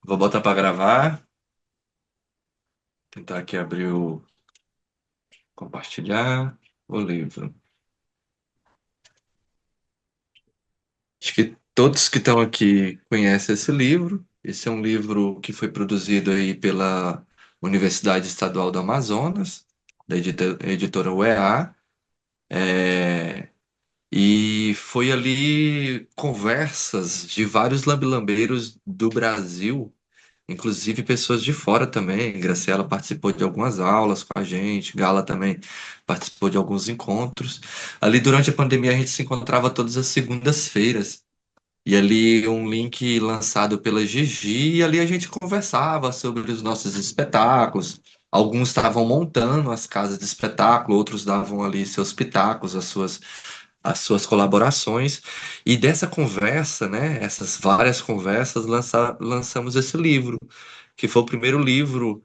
Vou botar para gravar. Tentar aqui abrir o compartilhar o livro. Acho que todos que estão aqui conhecem esse livro. Esse é um livro que foi produzido aí pela Universidade Estadual do Amazonas, da editora UEA. É, E foi ali conversas de vários lambe-lambeiros do Brasil. Inclusive pessoas de fora também. Graciela participou de algumas aulas com a gente, Gala também participou de alguns encontros. Ali durante a pandemia a gente se encontrava todas as segundas-feiras. E ali um link lançado pela Gigi, e ali a gente conversava sobre os nossos espetáculos. Alguns estavam montando as casas de espetáculo, outros davam ali seus pitacos, as suas colaborações. E dessa conversa, né, essas várias conversas, lançamos esse livro, que foi o primeiro livro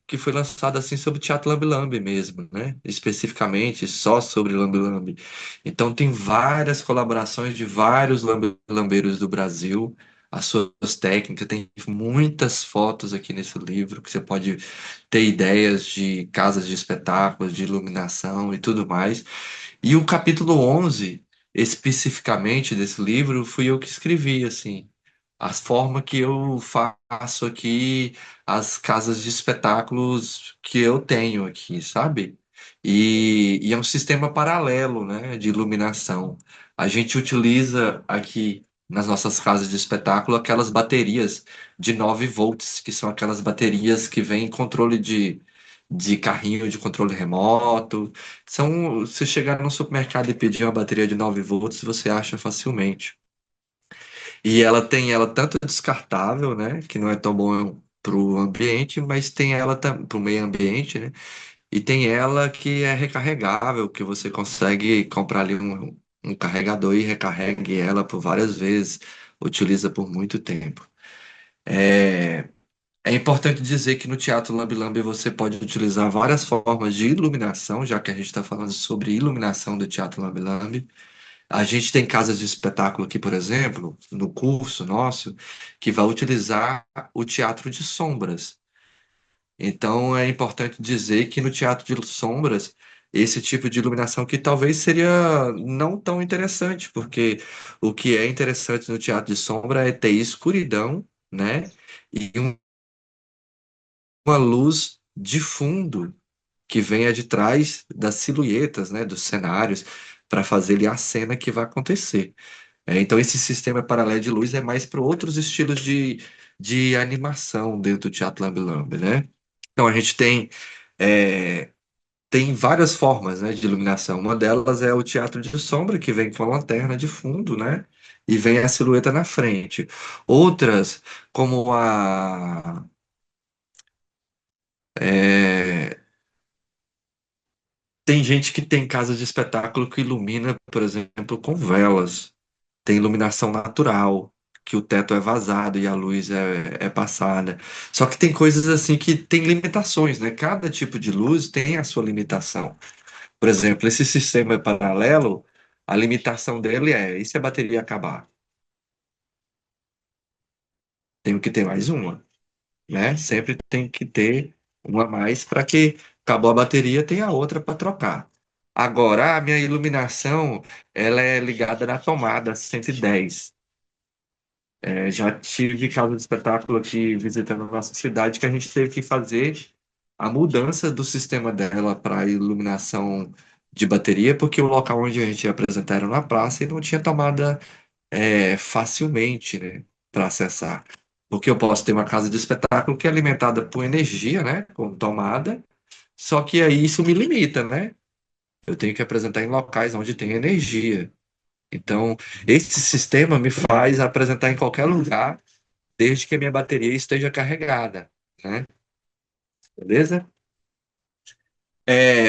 que foi lançado assim sobre teatro Lambe-Lambe mesmo, né? Especificamente só sobre Lambe-Lambe. Então tem várias colaborações de vários lambe-lambeiros do Brasil, as suas técnicas, tem muitas fotos aqui nesse livro que você pode ter ideias de casas de espetáculos, de iluminação e tudo mais. E o capítulo 11 especificamente desse livro, fui eu que escrevi, assim, a forma que eu faço aqui as casas de espetáculos que eu tenho aqui, sabe? E é um sistema paralelo, né, de iluminação. A gente utiliza aqui nas nossas casas de espetáculo aquelas baterias de 9 volts, que são aquelas baterias que vêm em controle de carrinho de controle remoto. Se chegar no supermercado e pedir uma bateria de 9 volts, você acha facilmente. E ela tem ela tanto descartável, né, que não é tão bom para o ambiente, mas tem ela para o meio ambiente, né, e tem ela que é recarregável, que você consegue comprar ali um carregador e recarregue ela por várias vezes, utiliza por muito tempo. É, é importante dizer que no Teatro Lambe Lambe você pode utilizar várias formas de iluminação, já que a gente está falando sobre iluminação do Teatro Lambe Lambe. A gente tem casas de espetáculo aqui, por exemplo, no curso nosso, que vai utilizar o teatro de sombras. Então é importante dizer que no teatro de sombras, esse tipo de iluminação que talvez seria não tão interessante, porque o que é interessante no teatro de sombra é ter escuridão, né? E uma luz de fundo que venha de trás das silhuetas, né, dos cenários, para fazer ali a cena que vai acontecer. Então, esse sistema paralelo de luz é mais para outros estilos de animação dentro do Teatro Lambe Lambe, né? Então, a gente é, tem várias formas, né, de iluminação. Uma delas é o teatro de sombra, que vem com a lanterna de fundo, né? E vem a silhueta na frente. Outras, como é, tem gente que tem casa de espetáculo que ilumina, por exemplo, com velas. Tem iluminação natural, que o teto é vazado e a luz é passada. Só que tem coisas assim que tem limitações, né? Cada tipo de luz tem a sua limitação. Por exemplo, esse sistema paralelo, a limitação dele é, e se a bateria acabar? Tenho que ter mais uma, né? Sempre tem que ter uma a mais para que acabou a bateria, tem a outra para trocar. Agora, a minha iluminação, ela é ligada na tomada 110. Já tive casa de espetáculo aqui visitando a nossa cidade que a gente teve que fazer a mudança do sistema dela para iluminação de bateria, porque o local onde a gente ia apresentar era na praça e não tinha tomada facilmente, né, para acessar. Porque eu posso ter uma casa de espetáculo que é alimentada por energia, né, com tomada, só que aí isso me limita, né? Eu tenho que apresentar em locais onde tem energia. Então, esse sistema me faz apresentar em qualquer lugar desde que a minha bateria esteja carregada, né? Beleza?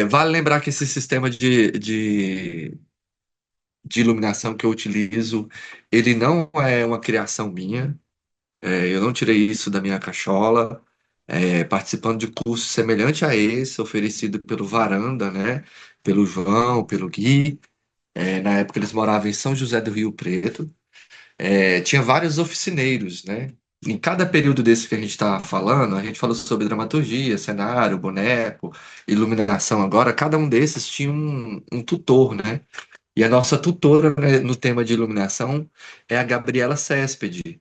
Vale lembrar que esse sistema de iluminação que eu utilizo, ele não é uma criação minha. Eu não tirei isso da minha cachola. Participando de curso semelhante a esse, oferecido pelo Varanda, né? Pelo João, pelo Gui. Na época eles moravam em São José do Rio Preto. Tinha vários oficineiros, né? em cada período desse que a gente está falando, a gente falou sobre dramaturgia, cenário, boneco, iluminação. Agora, cada um desses tinha um tutor, né? E a nossa tutora, né, no tema de iluminação é a Gabriela Céspede,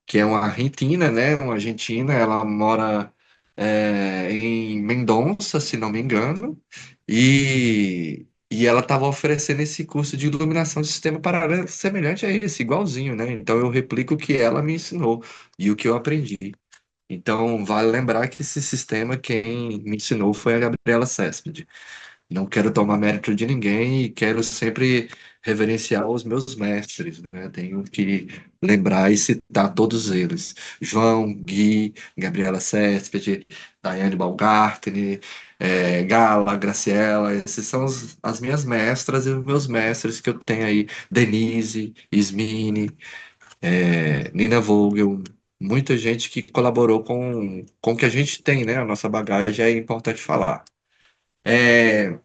que é uma argentina, né? Uma argentina, ela mora em Mendonça, se não me engano, e ela estava oferecendo esse curso de iluminação de sistema paralelo semelhante a esse, igualzinho, né? Então eu replico o que ela me ensinou e o que eu aprendi. Então vale lembrar que esse sistema quem me ensinou foi a Gabriela Céspede. Não quero tomar mérito de ninguém e quero sempre reverenciar os meus mestres, né? Tenho que lembrar e citar todos eles. João, Gui, Gabriela Céspede, Daiane Baumgartner, Gala, Graciela, esses são as minhas mestras e os meus mestres que eu tenho aí. Denise, Ismine, Nina Vogel, muita gente que colaborou com o que a gente tem, né? A nossa bagagem é importante falar. É,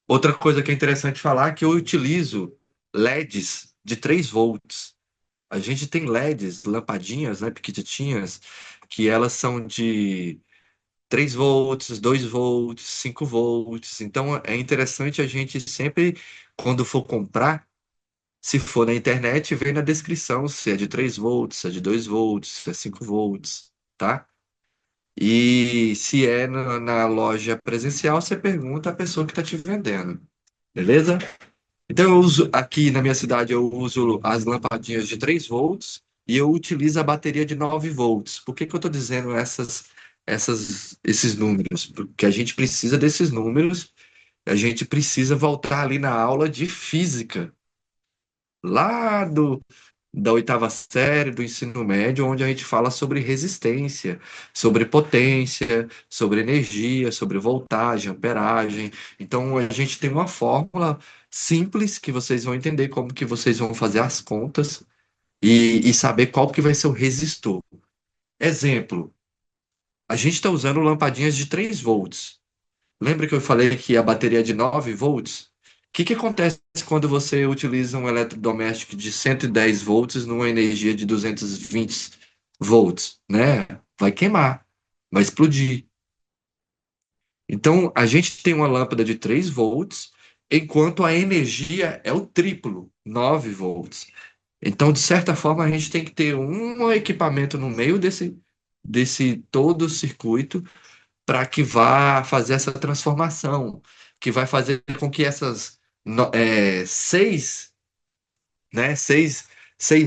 Outra coisa que é interessante falar é que eu utilizo LEDs de 3 volts. A gente tem LEDs, lampadinhas, né, pequititinhas, que elas são de 3 volts, 2 volts, 5 volts. Então é interessante a gente sempre, quando for comprar, se for na internet, ver na descrição se é de 3 volts, se é de 2 volts, se é 5 volts, tá? E se é na loja presencial, você pergunta à pessoa que está te vendendo, beleza? Então, eu uso aqui na minha cidade, eu uso as lampadinhas de 3 volts e eu utilizo a bateria de 9 volts. Por que que eu estou dizendo esses números? Porque a gente precisa desses números, a gente precisa voltar ali na aula de física, lá da oitava série do ensino médio, onde a gente fala sobre resistência, sobre potência, sobre energia, sobre voltagem, amperagem. Então, a gente tem uma fórmula simples que vocês vão entender como que vocês vão fazer as contas e saber qual que vai ser o resistor. Exemplo, a gente está usando lampadinhas de 3 volts. Lembra que eu falei que a bateria é de 9 volts? O que acontece quando você utiliza um eletrodoméstico de 110 volts numa energia de 220 volts, né? Vai queimar, vai explodir. Então, a gente tem uma lâmpada de 3 volts, enquanto a energia é o triplo, 9 volts. Então, de certa forma, a gente tem que ter um equipamento no meio desse todo o circuito para que vá fazer essa transformação, que vai fazer com que essas seis, né,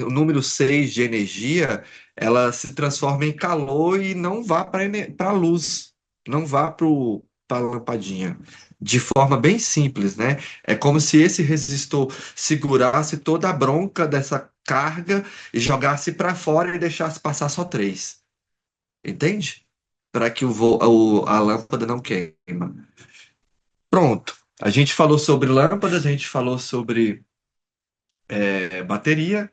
o número 6 de energia, ela se transforme em calor e não vá para a luz, não vá para a lampadinha. De forma bem simples, né? É como se esse resistor segurasse toda a bronca dessa carga e jogasse para fora e deixasse passar só 3. Entende? Para que a lâmpada não queima. Pronto. A gente falou sobre lâmpadas, a gente falou sobre bateria,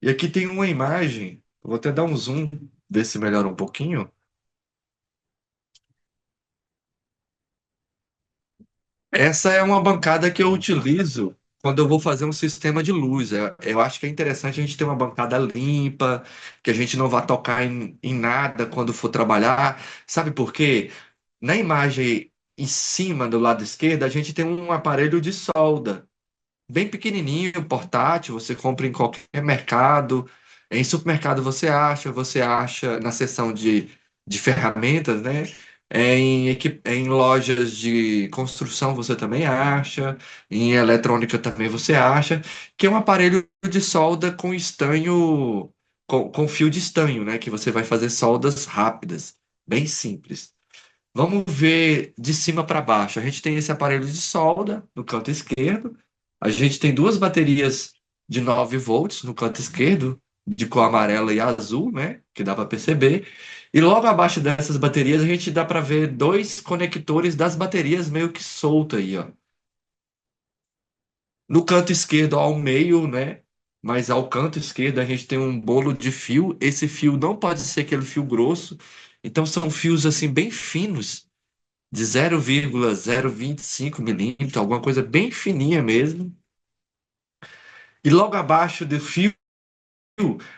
e aqui tem uma imagem. Vou até dar um zoom, ver se melhora um pouquinho. Essa é uma bancada que eu utilizo quando eu vou fazer um sistema de luz. Eu acho que é interessante a gente ter uma bancada limpa, que a gente não vá tocar em nada quando for trabalhar. Sabe por quê? Na imagem em cima, do lado esquerdo, a gente tem um aparelho de solda, bem pequenininho, portátil, você compra em qualquer mercado. Em supermercado você acha na seção de ferramentas, né? Em lojas de construção você também acha, em eletrônica também você acha, que é um aparelho de solda com estanho, com fio de estanho, né? Que você vai fazer soldas rápidas, bem simples. Vamos ver de cima para baixo. A gente tem esse aparelho de solda no canto esquerdo. A gente tem duas baterias de 9 volts no canto esquerdo, de cor amarela e azul, né? Que dá para perceber. E logo abaixo dessas baterias a gente dá para ver dois conectores das baterias meio que solto aí, ó. No canto esquerdo ao meio, né? Mas ao canto esquerdo a gente tem um bolo de fio. Esse fio não pode ser aquele fio grosso. Então são fios assim bem finos de 0,025 milímetros, alguma coisa bem fininha mesmo. E logo abaixo do fio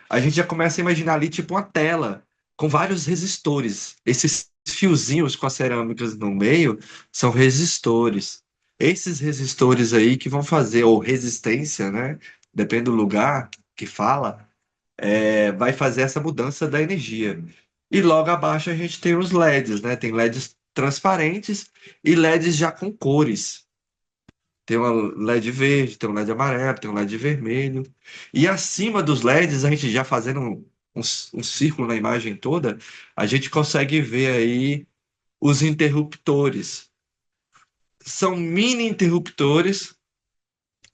a gente já começa a imaginar ali tipo uma tela com vários resistores. Esses fiozinhos com as cerâmicas no meio são resistores. Esses resistores aí que vão fazer, ou resistência, né? Depende do lugar que fala, vai fazer essa mudança da energia. E logo abaixo a gente tem os LEDs, né? Tem LEDs transparentes e LEDs já com cores. Tem um LED verde, tem um LED amarelo, tem um LED vermelho. E acima dos LEDs, a gente já fazendo um círculo na imagem toda, a gente consegue ver aí os interruptores. São mini interruptores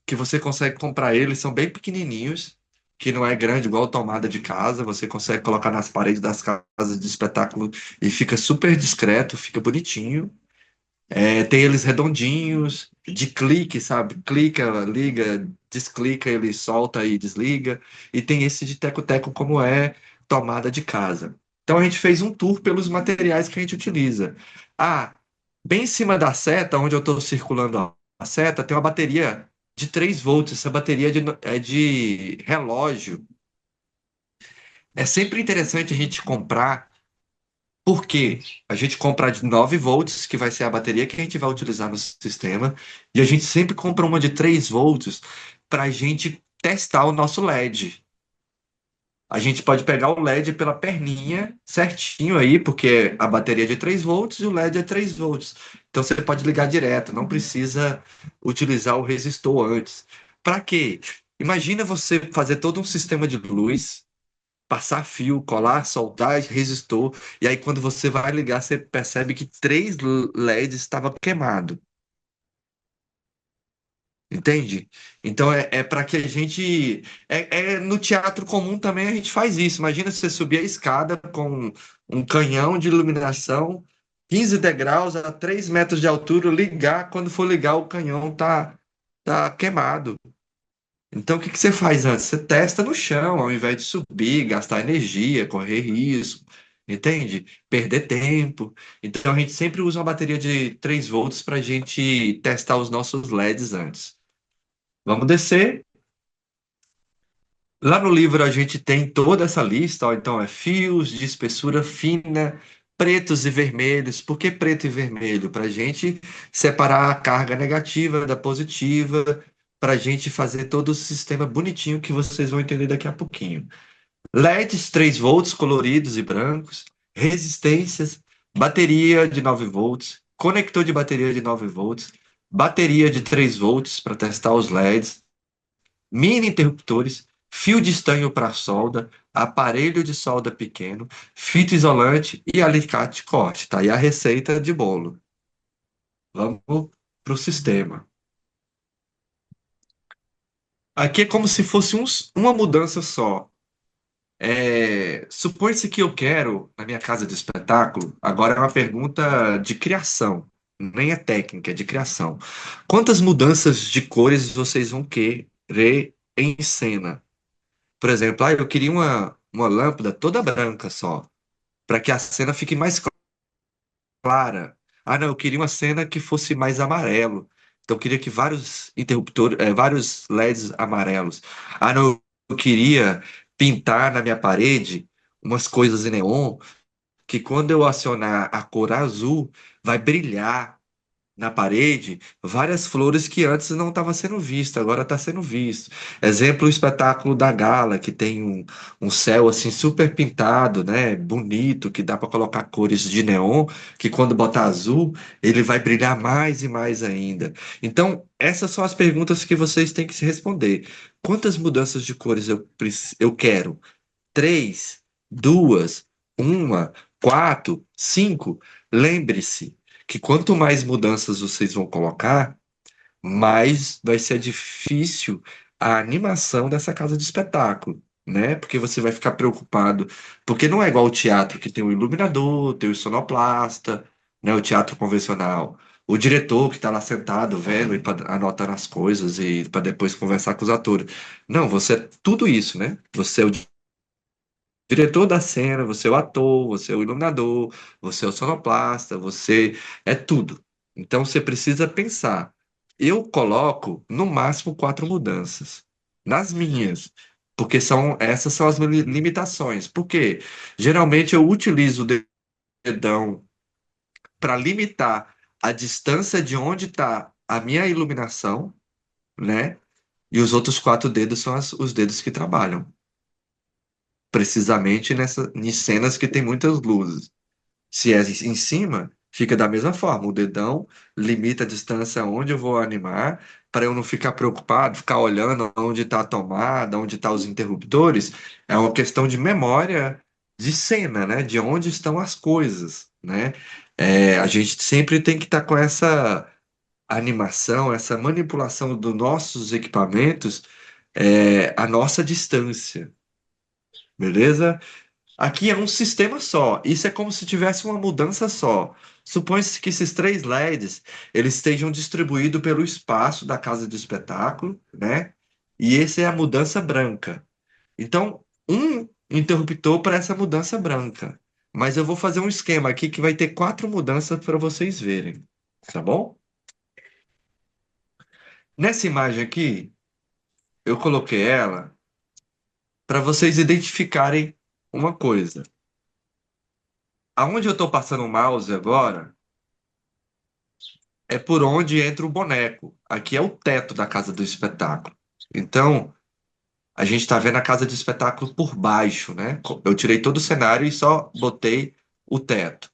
que você consegue comprar eles, são bem pequenininhos, que não é grande igual tomada de casa, você consegue colocar nas paredes das casas de espetáculo e fica super discreto, fica bonitinho. Tem eles redondinhos, de clique, sabe? Clica, liga, desclica, ele solta e desliga. E tem esse de teco-teco, como é tomada de casa. Então a gente fez um tour pelos materiais que a gente utiliza. Ah, bem em cima da seta, onde eu estou circulando a seta, tem uma bateria de 3 volts. Essa bateria é de relógio. É sempre interessante a gente comprar. Porque a gente compra de 9 volts, que vai ser a bateria que a gente vai utilizar no sistema, e a gente sempre compra uma de 3 volts para a gente testar o nosso LED. A gente pode pegar o LED pela perninha certinho aí, porque a bateria é de 3 volts e o LED é 3 volts. Então você pode ligar direto, não precisa utilizar o resistor antes. Para quê? Imagina você fazer todo um sistema de luz, passar fio, colar, soltar resistor, e aí quando você vai ligar, você percebe que 3 LEDs estavam queimados, entende? Então é para que a gente. No teatro comum também a gente faz isso. Imagina você subir a escada com um canhão de iluminação, 15 degraus a 3 metros de altura, ligar, quando for ligar, o canhão tá queimado. Então, o que que você faz antes? Você testa no chão, ao invés de subir, gastar energia, correr risco, entende? Perder tempo. Então, a gente sempre usa uma bateria de 3 volts para a gente testar os nossos LEDs antes. Vamos descer. Lá no livro a gente tem toda essa lista, ó. Então, é fios de espessura fina, pretos e vermelhos. Por que preto e vermelho? Para a gente separar a carga negativa da positiva, para a gente fazer todo o sistema bonitinho que vocês vão entender daqui a pouquinho. LEDs 3 volts coloridos e brancos, resistências, bateria de 9 volts, conector de bateria de 9 volts, bateria de 3 volts para testar os LEDs, mini interruptores, fio de estanho para solda, aparelho de solda pequeno, fita isolante e alicate corte, tá? E a receita de bolo. Vamos para o sistema. Aqui é como se fosse uma mudança só. Supõe-se que eu quero, na minha casa de espetáculo, agora é uma pergunta de criação, nem é técnica, é de criação. Quantas mudanças de cores vocês vão querer em cena? Por exemplo, eu queria uma lâmpada toda branca só, para que a cena fique mais clara. Ah, não, eu queria uma cena que fosse mais amarelo. Então eu queria que vários interruptores, vários LEDs amarelos. Ah, não, eu queria pintar na minha parede umas coisas em neon que quando eu acionar a cor azul, vai brilhar na parede várias flores que antes não estava sendo visto, agora está sendo visto. Exemplo, o espetáculo da Gala, que tem um céu assim super pintado, né, bonito, que dá para colocar cores de neon, que quando botar azul, ele vai brilhar mais e mais ainda. Então, essas são as perguntas que vocês têm que se responder. Quantas mudanças de cores eu quero? 3, 2, uma, 4, 5. Lembre-se que quanto mais mudanças vocês vão colocar, mais vai ser difícil a animação dessa casa de espetáculo, né? Porque você vai ficar preocupado, porque não é igual o teatro que tem o iluminador, tem o sonoplasta, né? O teatro convencional. O diretor que está lá sentado, vendo e anotando as coisas e para depois conversar com os atores. Não, você é tudo isso, né? Você é o diretor da cena, você é o ator, você é o iluminador, você é o sonoplasta, você é tudo. Então você precisa pensar. Eu coloco no máximo 4 mudanças. Nas minhas. porque essas são as limitações. Por quê? Geralmente eu utilizo o dedão para limitar a distância de onde está a minha iluminação, né? E os outros quatro dedos são os dedos que trabalham, precisamente em cenas que tem muitas luzes. Se é em cima, fica da mesma forma. O dedão limita a distância onde eu vou animar, para eu não ficar preocupado, ficar olhando onde está a tomada, onde estão os interruptores. É uma questão de memória de cena, né? De onde estão as coisas, né? A gente sempre tem que estar com essa animação, essa manipulação dos nossos equipamentos, a nossa distância, beleza? Aqui é um sistema só. Isso é como se tivesse uma mudança só. Supõe-se que esses três LEDs eles estejam distribuídos pelo espaço da casa de espetáculo, né? E esse é a mudança branca. Então, um interruptor para essa mudança branca. Mas eu vou fazer um esquema aqui que vai ter quatro mudanças para vocês verem, tá bom? Nessa imagem aqui, eu coloquei ela para vocês identificarem uma coisa. Aonde eu estou passando o mouse agora é por onde entra o boneco. Aqui é o teto da casa do espetáculo. Então, a gente está vendo a casa de espetáculo por baixo, né? Eu tirei todo o cenário e só botei o teto.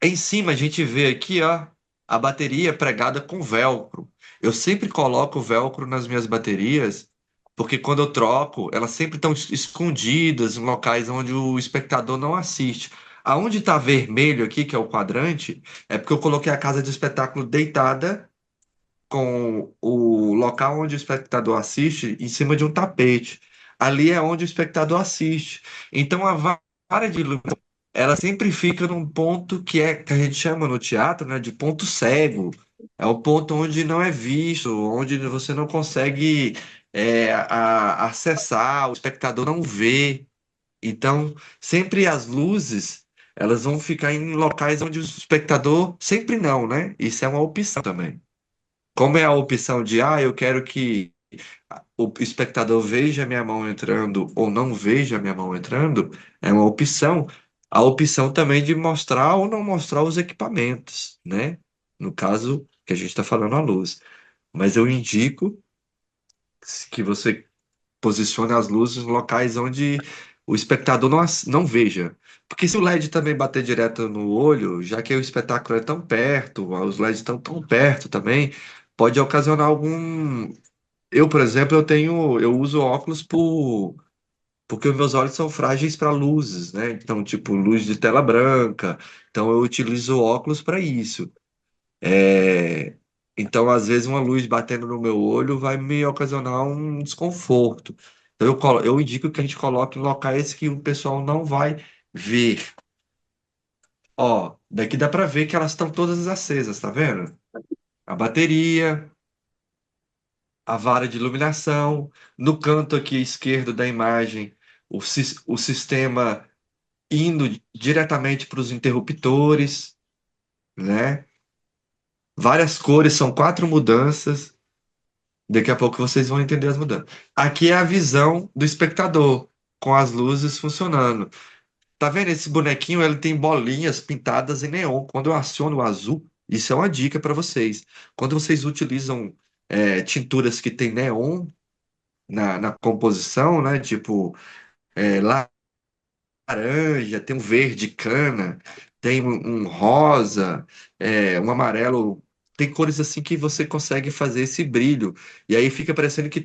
Em cima, a gente vê aqui, ó, a bateria pregada com velcro. Eu sempre coloco velcro nas minhas baterias, porque quando eu troco, elas sempre estão escondidas em locais onde o espectador não assiste. Aonde está vermelho aqui, que é o quadrante, é porque eu coloquei a casa de espetáculo deitada com o local onde o espectador assiste em cima de um tapete. Ali é onde o espectador assiste. Então a vara de iluminação, ela sempre fica num ponto que a gente chama no teatro, né, de ponto cego. É o ponto onde não é visto, onde você não consegue acessar, o espectador não vê. Então, sempre as luzes, elas vão ficar em locais onde o espectador sempre não, né? Isso é uma opção também. Como é a opção de, eu quero que o espectador veja minha mão entrando ou não veja minha mão entrando, é uma opção. A opção também de mostrar ou não mostrar os equipamentos, né? No caso que a gente está falando a luz. Mas eu indico que você posicione as luzes em locais onde o espectador não veja. Porque se o LED também bater direto no olho, já que o espetáculo é tão perto, os LEDs estão tão perto também, pode ocasionar algum. Eu, por exemplo, eu uso óculos porque os meus olhos são frágeis para luzes, né? Então, tipo, luz de tela branca. Então, eu utilizo óculos para isso. É, Então, às vezes, uma luz batendo no meu olho vai me ocasionar um desconforto. Então, eu indico que a gente coloque em locais que o pessoal não vai ver. Ó, daqui dá para ver que elas estão todas acesas, tá vendo? A bateria, a vara de iluminação, no canto aqui esquerdo da imagem, o sistema indo diretamente para os interruptores, né? Várias cores, são quatro mudanças. Daqui a pouco vocês vão entender as mudanças. Aqui é a visão do espectador, com as luzes funcionando. Tá vendo? Esse bonequinho, ele tem bolinhas pintadas em neon. Quando eu aciono o azul, isso é uma dica para vocês. Quando vocês utilizam tinturas que tem neon na composição, né? Tipo, laranja, tem um verde cana, tem um rosa, um amarelo. Tem cores assim que você consegue fazer esse brilho. E aí fica parecendo que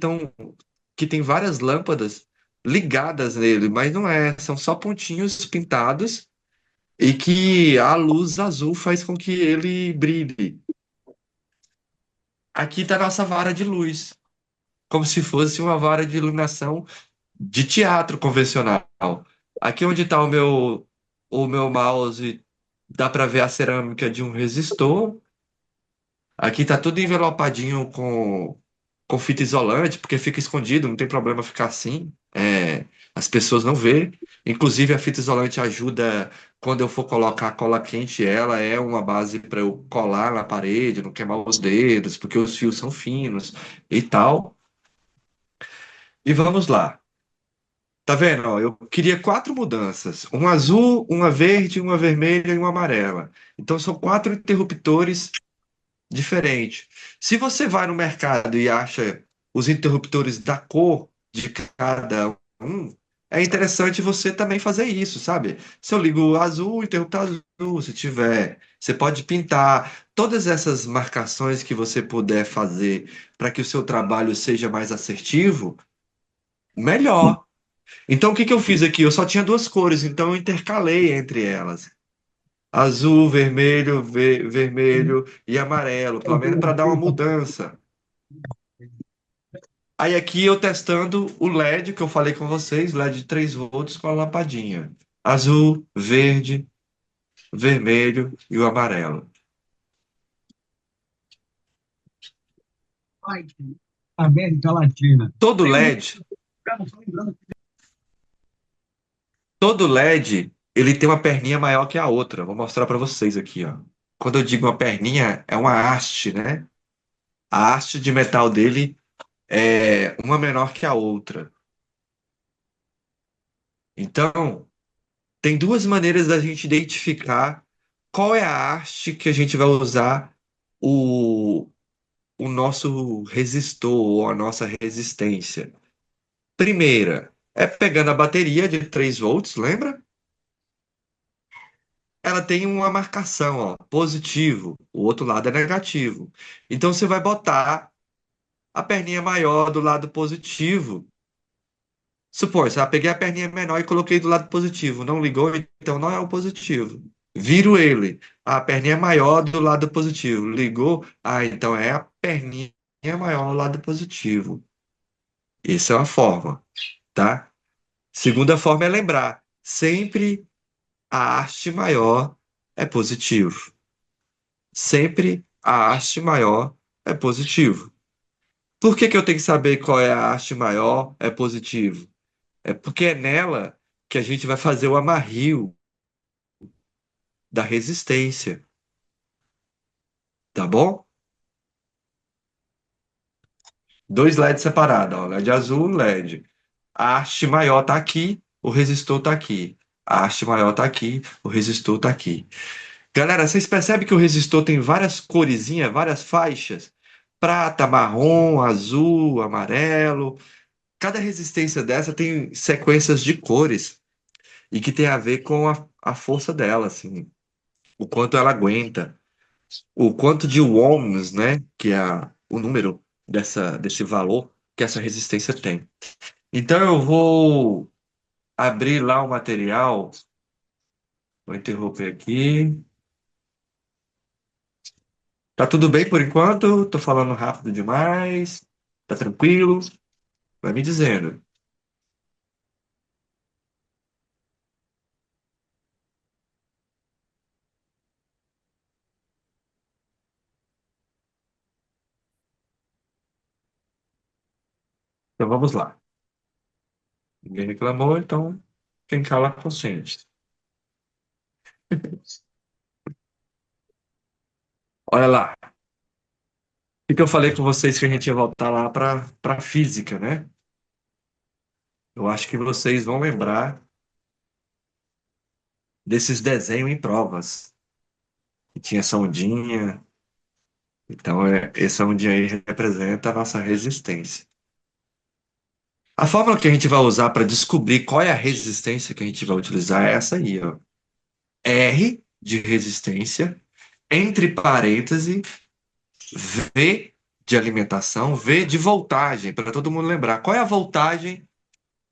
tem várias lâmpadas ligadas nele, mas não é, são só pontinhos pintados e que a luz azul faz com que ele brilhe. Aqui está a nossa vara de luz, como se fosse uma vara de iluminação de teatro convencional. Aqui onde está o meu mouse, dá para ver a cerâmica de um resistor. Aqui está tudo envelopadinho com fita isolante, porque fica escondido, não tem problema ficar assim. As pessoas não vê. Inclusive, a fita isolante ajuda quando eu for colocar a cola quente, ela é uma base para eu colar na parede, não queimar os dedos, porque os fios são finos e tal. E vamos lá. Tá vendo? Ó, eu queria quatro mudanças: um azul, uma verde, uma vermelha e uma amarela. Então são quatro interruptores diferentes. Se você vai no mercado e acha os interruptores da cor de cada um, é interessante você também fazer isso, sabe? Se eu ligo o azul, o interruptor azul, se tiver, você pode pintar todas essas marcações que você puder fazer para que o seu trabalho seja mais assertivo, melhor. Então, o que que eu fiz aqui? Eu só tinha duas cores, então eu intercalei entre elas. Azul, vermelho, vermelho e amarelo, pelo menos para dar uma mudança. Aí aqui eu testando o LED que eu falei com vocês, LED de 3 volts com a lampadinha. Azul, verde, vermelho e o amarelo. América Latina. Todo LED, todo LED, ele tem uma perninha maior que a outra. Vou mostrar para vocês aqui, ó. Quando eu digo uma perninha, é uma haste, né? A haste de metal dele é uma menor que a outra. Então, tem duas maneiras da gente identificar qual é a haste que a gente vai usar o, o nosso resistor ou a nossa resistência. Primeira, é pegando a bateria de 3 volts, lembra? Ela tem uma marcação, ó, positivo, o outro lado é negativo. Então você vai botar a perninha maior do lado positivo. Supor, se eu peguei a perninha menor e coloquei do lado positivo, não ligou, então não é o positivo. Viro ele, a perninha maior do lado positivo, ligou, então é a perninha maior do lado positivo. Essa é uma forma, tá? Segunda forma é lembrar, sempre a haste maior é positivo. Sempre a haste maior é positivo. Por que que eu tenho que saber qual é a haste maior é positivo? É porque é nela que a gente vai fazer o amarrio da resistência, tá bom? Dois LEDs separados, ó, LED azul, LED. A haste maior tá aqui, o resistor tá aqui. A haste maior tá aqui, o resistor tá aqui. Galera, vocês percebem que o resistor tem várias coresinhas, várias faixas? Prata, marrom, azul, amarelo. Cada resistência dessa tem sequências de cores e que tem a ver com a força dela, assim, o quanto ela aguenta. O quanto de ohms, né, que é o número desse valor que essa resistência tem. Então eu vou abrir lá o material, vou interromper aqui. Tá tudo bem por enquanto? Tô falando rápido demais? Tá tranquilo? Vai me dizendo. Então vamos lá. Ninguém reclamou, então quem cala consente. Olha lá. O que eu falei com vocês que a gente ia voltar lá para física, né? Eu acho que vocês vão lembrar desses desenhos em provas. Que tinha essa ondinha. Então, essa ondinha aí representa a nossa resistência. A fórmula que a gente vai usar para descobrir qual é a resistência que a gente vai utilizar é essa aí, ó. R de resistência, entre parênteses, V de alimentação, V de voltagem, para todo mundo lembrar. Qual é a voltagem?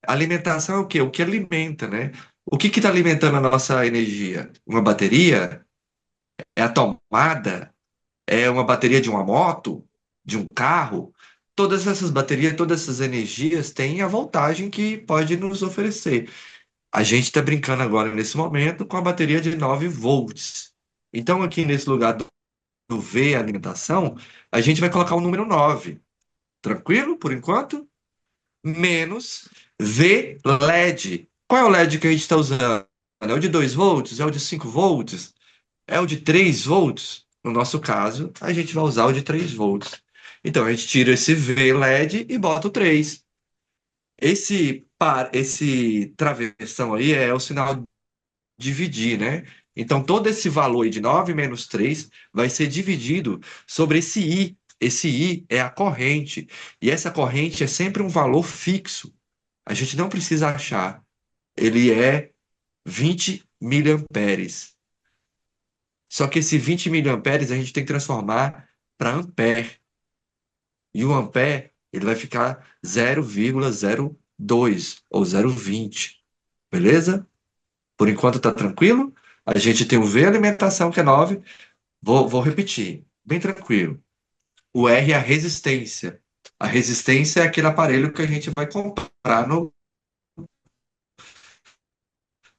Alimentação é o quê? O que alimenta, né? O que está alimentando a nossa energia? Uma bateria? É a tomada? É uma bateria de uma moto, de um carro, todas essas baterias, todas essas energias têm a voltagem que pode nos oferecer. A gente está brincando agora, nesse momento, com a bateria de 9 volts. Então, aqui nesse lugar do V, alimentação, a gente vai colocar o número 9. Tranquilo, por enquanto? Menos V LED. Qual é o LED que a gente está usando? É o de 2 volts? É o de 5 volts? É o de 3 volts? No nosso caso, a gente vai usar o de 3 volts. Então, a gente tira esse V LED e bota o 3. Esse travessão aí é o sinal dividir, né? Então, todo esse valor aí de 9 menos 3 vai ser dividido sobre esse I. Esse I é a corrente. E essa corrente é sempre um valor fixo. A gente não precisa achar. Ele é 20 miliamperes. Só que esse 20 miliamperes a gente tem que transformar para ampere. E o ampere, ele vai ficar 0,02 ou 0,20. Beleza? Por enquanto tá tranquilo? A gente tem o V alimentação, que é 9. Vou repetir, bem tranquilo. O R é a resistência. A resistência é aquele aparelho que a gente vai comprar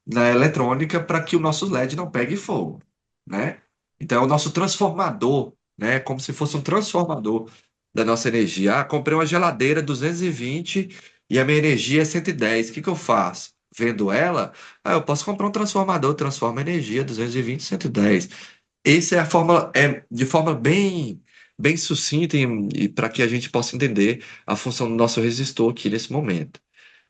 na eletrônica para que o nosso LED não pegue fogo, né? Então é o nosso transformador, né? Como se fosse um transformador da nossa energia. Ah, comprei uma geladeira 220 e a minha energia é 110. O que que eu faço? Vendo ela, eu posso comprar um transformador, transforma a energia 220 em 110. Essa é a fórmula, é de forma bem sucinta e para que a gente possa entender a função do nosso resistor aqui nesse momento.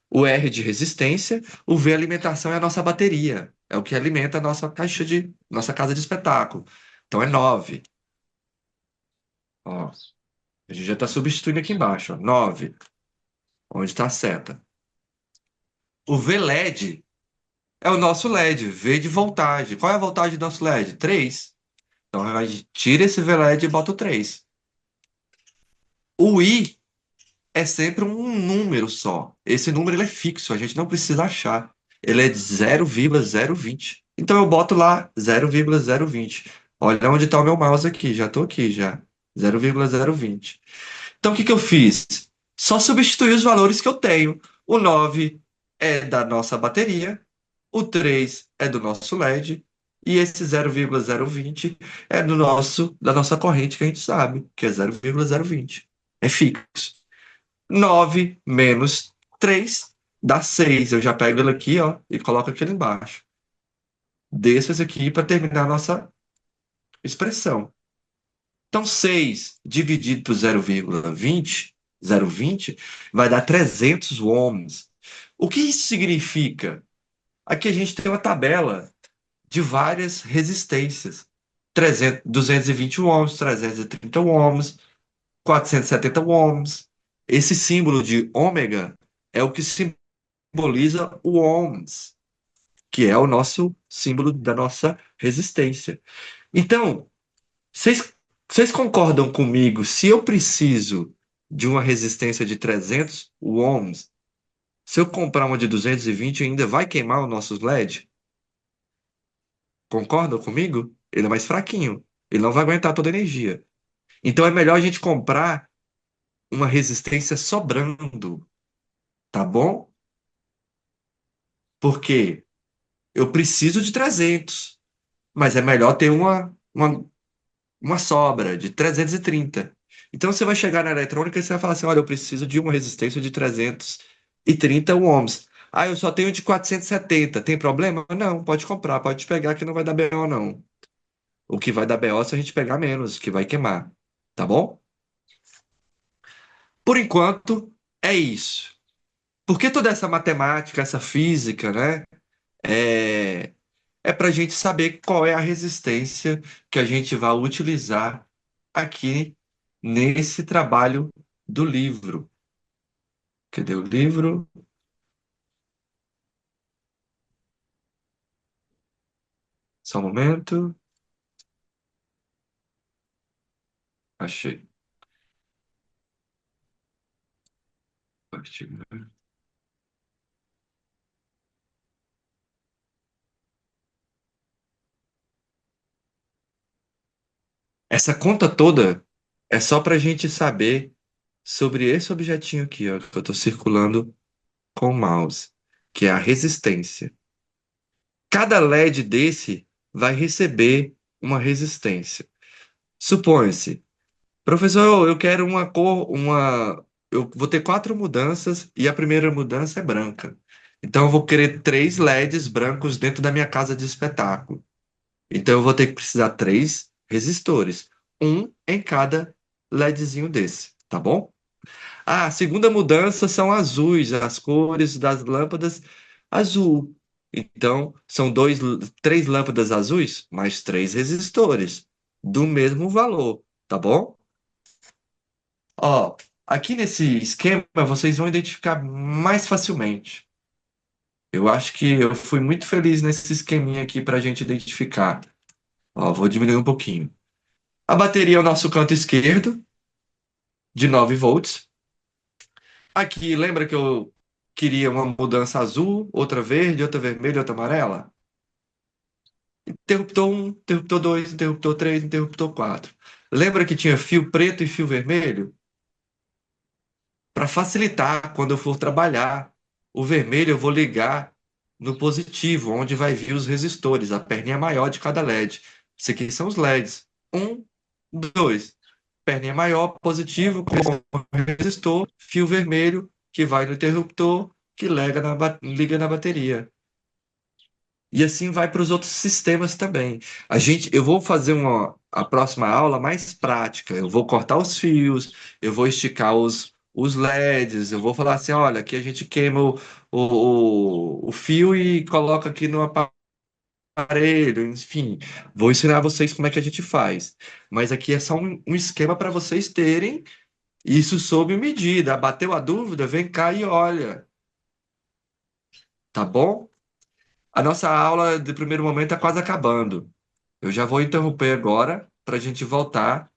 O R de resistência, o V alimentação é a nossa bateria, é o que alimenta a nossa casa de espetáculo. Então é 9. Ó, a gente já está substituindo aqui embaixo, ó, 9, onde está a seta. O V LED é o nosso LED, V de voltagem. Qual é a voltagem do nosso LED? 3. Então a gente tira esse V LED e bota o 3. O I é sempre um número só. Esse número ele é fixo, a gente não precisa achar. Ele é de 0,020. Então eu boto lá 0,020. Olha onde está o meu mouse aqui, já estou aqui já. 0,020. Então o que que eu fiz? Só substituir os valores que eu tenho. O 9 é da nossa bateria, o 3 é do nosso LED e esse 0,020 é da nossa corrente que a gente sabe, que é 0,020. É fixo. 9 menos 3 dá 6. Eu já pego ele aqui, ó, e coloco aqui embaixo. Desço esse aqui para terminar a nossa expressão. Então, 6 dividido por 0,20 vai dar 300 ohms. O que isso significa? Aqui a gente tem uma tabela de várias resistências. 300, 220 ohms, 330 ohms, 470 ohms. Esse símbolo de ômega é o que simboliza o ohms, que é o nosso símbolo da nossa resistência. Então, vocês vocês concordam comigo? Se eu preciso de uma resistência de 300 ohms, se eu comprar uma de 220, ainda vai queimar o nosso LED? Concordam comigo? Ele é mais fraquinho. Ele não vai aguentar toda a energia. Então é melhor a gente comprar uma resistência sobrando, tá bom? Porque eu preciso de 300, mas é melhor ter uma sobra de 330. Então você vai chegar na eletrônica e você vai falar assim: olha, eu preciso de uma resistência de 330 ohms. Ah, eu só tenho de 470. Tem problema? Não, pode comprar, pode pegar que não vai dar BO, não. O que vai dar BO é se a gente pegar menos, que vai queimar. Tá bom? Por enquanto, é isso. Por que toda essa matemática, essa física, né? É, é para a gente saber qual é a resistência que a gente vai utilizar aqui nesse trabalho do livro. Cadê o livro? Só um momento. Achei. Artigo. Essa conta toda é só para a gente saber sobre esse objetinho aqui, ó, que eu estou circulando com o mouse, que é a resistência. Cada LED desse vai receber uma resistência. Supõe-se, professor, eu quero uma cor, eu vou ter 4 mudanças e a primeira mudança é branca. Então eu vou querer 3 LEDs brancos dentro da minha casa de espetáculo. Então eu vou ter que precisar 3 resistores, um em cada LEDzinho desse, tá bom? Ah, a segunda mudança são azuis, as cores das lâmpadas azul. Então, são três lâmpadas azuis, mais três resistores, do mesmo valor, tá bom? Ó, aqui nesse esquema vocês vão identificar mais facilmente. Eu acho que eu fui muito feliz nesse esqueminha aqui para a gente identificar. Ó, vou diminuir um pouquinho. A bateria é o nosso canto esquerdo, de 9 volts. Aqui, lembra que eu queria uma mudança azul, outra verde, outra vermelha, outra amarela? Interruptor um, interruptor 2, interruptor 3, interruptor 4. Lembra que tinha fio preto e fio vermelho? Para facilitar quando eu for trabalhar, o vermelho eu vou ligar no positivo, onde vai vir os resistores, a perninha maior de cada LED. Isso aqui são os LEDs. Um, dois. Perninha maior, positivo, com resistor, fio vermelho, que vai no interruptor, que liga na bateria. E assim vai para os outros sistemas também. Eu vou fazer a próxima aula mais prática. Eu vou cortar os fios, eu vou esticar os LEDs, eu vou falar assim, olha, aqui a gente queima o fio e coloca aqui no aparelho, enfim. Vou ensinar vocês como é que a gente faz. Mas aqui é só um esquema para vocês terem isso sob medida. Bateu a dúvida, vem cá e olha, tá bom? A nossa aula de primeiro momento está quase acabando. Eu já vou interromper agora para a gente voltar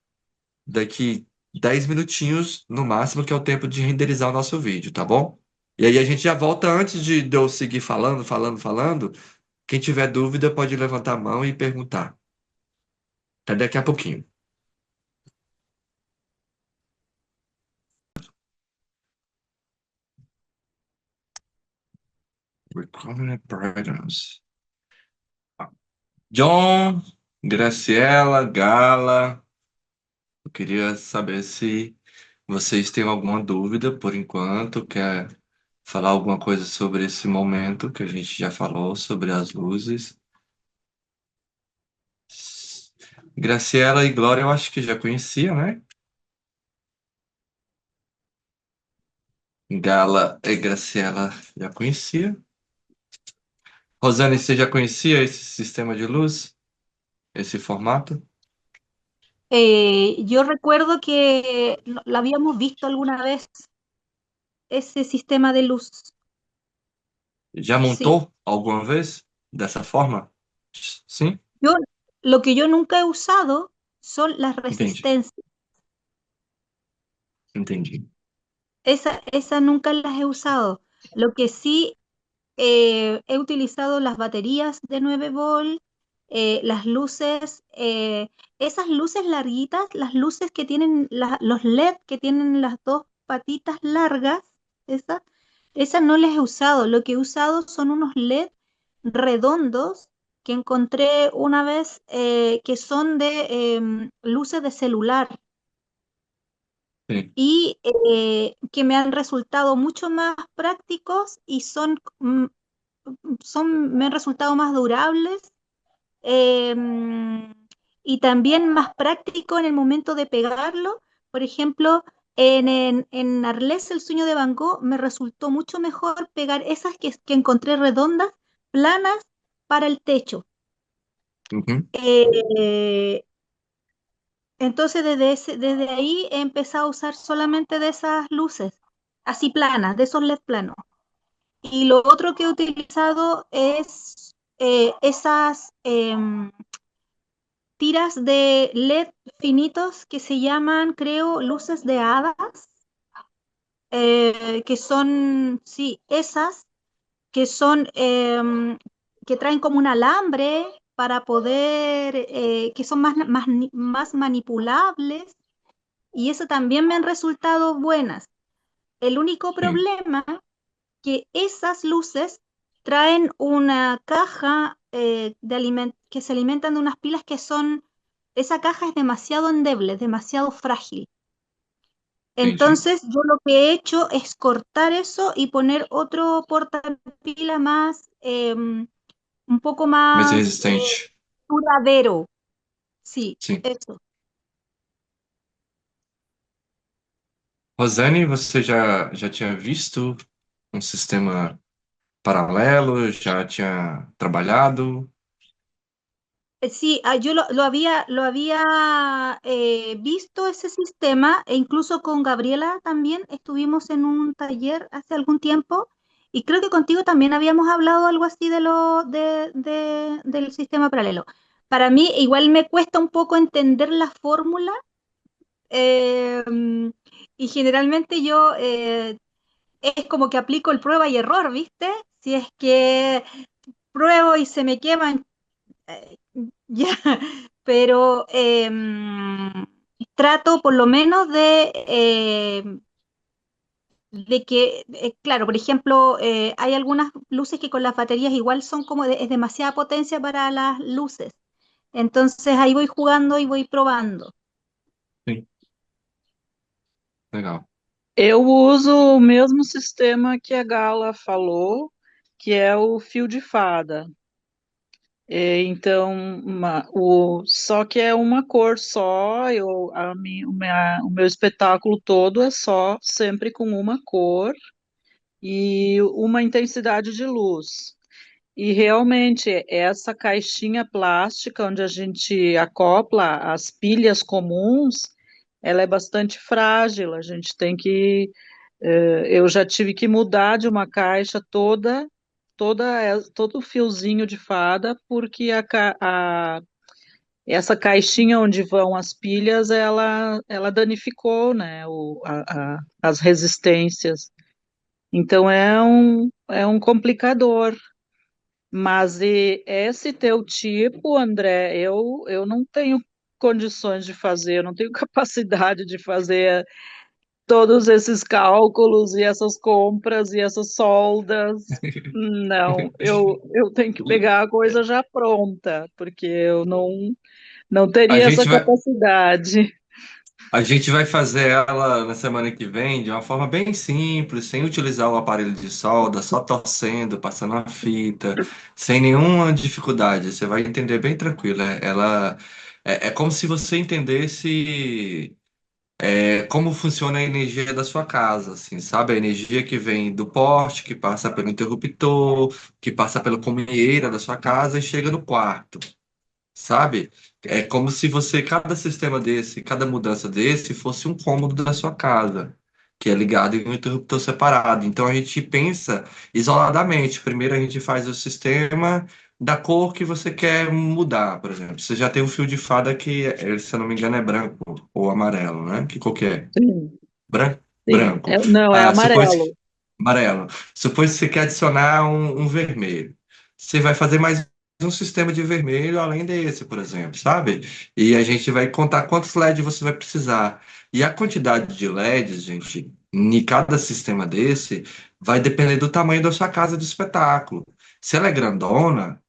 daqui 10 minutinhos no máximo, que é o tempo de renderizar o nosso vídeo, tá bom? E aí a gente já volta antes de eu seguir falando. Quem tiver dúvida pode levantar a mão e perguntar. Até daqui a pouquinho. Recombinant Programs. John, Graciela, Gala, eu queria saber se vocês têm alguma dúvida por enquanto, quer falar alguma coisa sobre esse momento que a gente já falou sobre as luzes. Graciela e Glória, eu acho que já conhecia, né? Gala e Graciela já conhecia. Rosane, você já conhecia esse sistema de luz? Esse formato? Yo recuerdo que lo habíamos visto alguna vez, ese sistema de luz. Já Sí. montou alguma vez dessa forma? Sim? Yo, lo que yo nunca he usado son las Entendi, resistencias. entendi. Esa nunca las he usado. Lo que sí he utilizado las baterías de 9 volt, las luces, esas luces larguitas, las luces que tienen los LED que tienen las dos patitas largas, esas, esas no las he usado. Lo que he usado son unos LED redondos que encontré una vez que son de luces de celular Sim, y que me han resultado mucho más prácticos y me han resultado más durables eh, y también más práctico en el momento de pegarlo. Por ejemplo, en Arles, el sueño de Van Gogh, me resultó mucho mejor pegar esas que encontré redondas, planas, para el techo. uhum, Eh, entonces, desde ahí he empezado a usar solamente de esas luces, así planas, de esos LED planos. Y lo otro que he utilizado es esas tiras de LED finitos que se llaman, creo, luces de hadas, que son, sí, esas, que son, que traen como un alambre para poder, que son más manipulables, y eso también me han resultado buenas. El único sim, problema que esas luces traen una caja que se alimentan de unas pilas que son, esa caja es demasiado endeble, demasiado frágil. entendi. Entonces yo lo que he hecho es cortar eso y poner otro portapila más, un poco Mais más resistente, duradero. Sí, sim. eso. Rosane, você já tinha visto um sistema paralelo? Já tinha trabalhado? Sí, yo lo había visto ese sistema e incluso con Gabriela también estuvimos en un taller hace algún tiempo y creo que contigo también habíamos hablado algo así del sistema paralelo. Para mí igual me cuesta un poco entender la fórmula eh, y generalmente yo es como que aplico el prueba y error, ¿viste? Si es que pruebo y se me queman, eh, ya, pero trato por lo menos de que, claro, por ejemplo, hay algunas luces que con las baterías igual son como es demasiada potencia para las luces. Entonces ahí voy jugando y voy probando. Sim, legal. Eu uso o mesmo sistema que a Gala falou, que é o fio de fada. Então, só que é uma cor só, o meu espetáculo todo é só, sempre com uma cor e uma intensidade de luz. E realmente, essa caixinha plástica onde a gente acopla as pilhas comuns, ela é bastante frágil, a gente tem que eu já tive que mudar de uma caixa todo o fiozinho de fada, porque essa caixinha onde vão as pilhas, ela danificou, né, as resistências. Então é um complicador. Mas esse teu tipo, André, eu não tenho condições de fazer, eu não tenho capacidade de fazer todos esses cálculos e essas compras e essas soldas. Não, eu tenho que pegar a coisa já pronta, porque eu não A teria essa gente vai, capacidade. a gente vai fazer ela na semana que vem de uma forma bem simples, sem utilizar o aparelho de solda, só torcendo, passando a fita, sem nenhuma dificuldade. Você vai entender bem tranquilo. Ela é como se você entendesse como funciona a energia da sua casa, assim, sabe? A energia que vem do poste, que passa pelo interruptor, que passa pela comieira da sua casa e chega no quarto, sabe? É como se você, cada sistema desse, cada mudança desse, fosse um cômodo da sua casa, que é ligado em um interruptor separado. Então a gente pensa isoladamente. Primeiro a gente faz o sistema da cor que você quer mudar, por exemplo. Você já tem um fio de fada que, se eu não me engano, é branco ou amarelo, né? Que cor que é? Sim, Branco? sim. Branco. Não, é Ah, supõe amarelo. amarelo. Supõe que você quer adicionar um vermelho. Você vai fazer mais um sistema de vermelho além desse, por exemplo, sabe? E a gente vai contar quantos LEDs você vai precisar. E a quantidade de LEDs, gente, em cada sistema desse, vai depender do tamanho da sua casa de espetáculo. Se ela é grandona,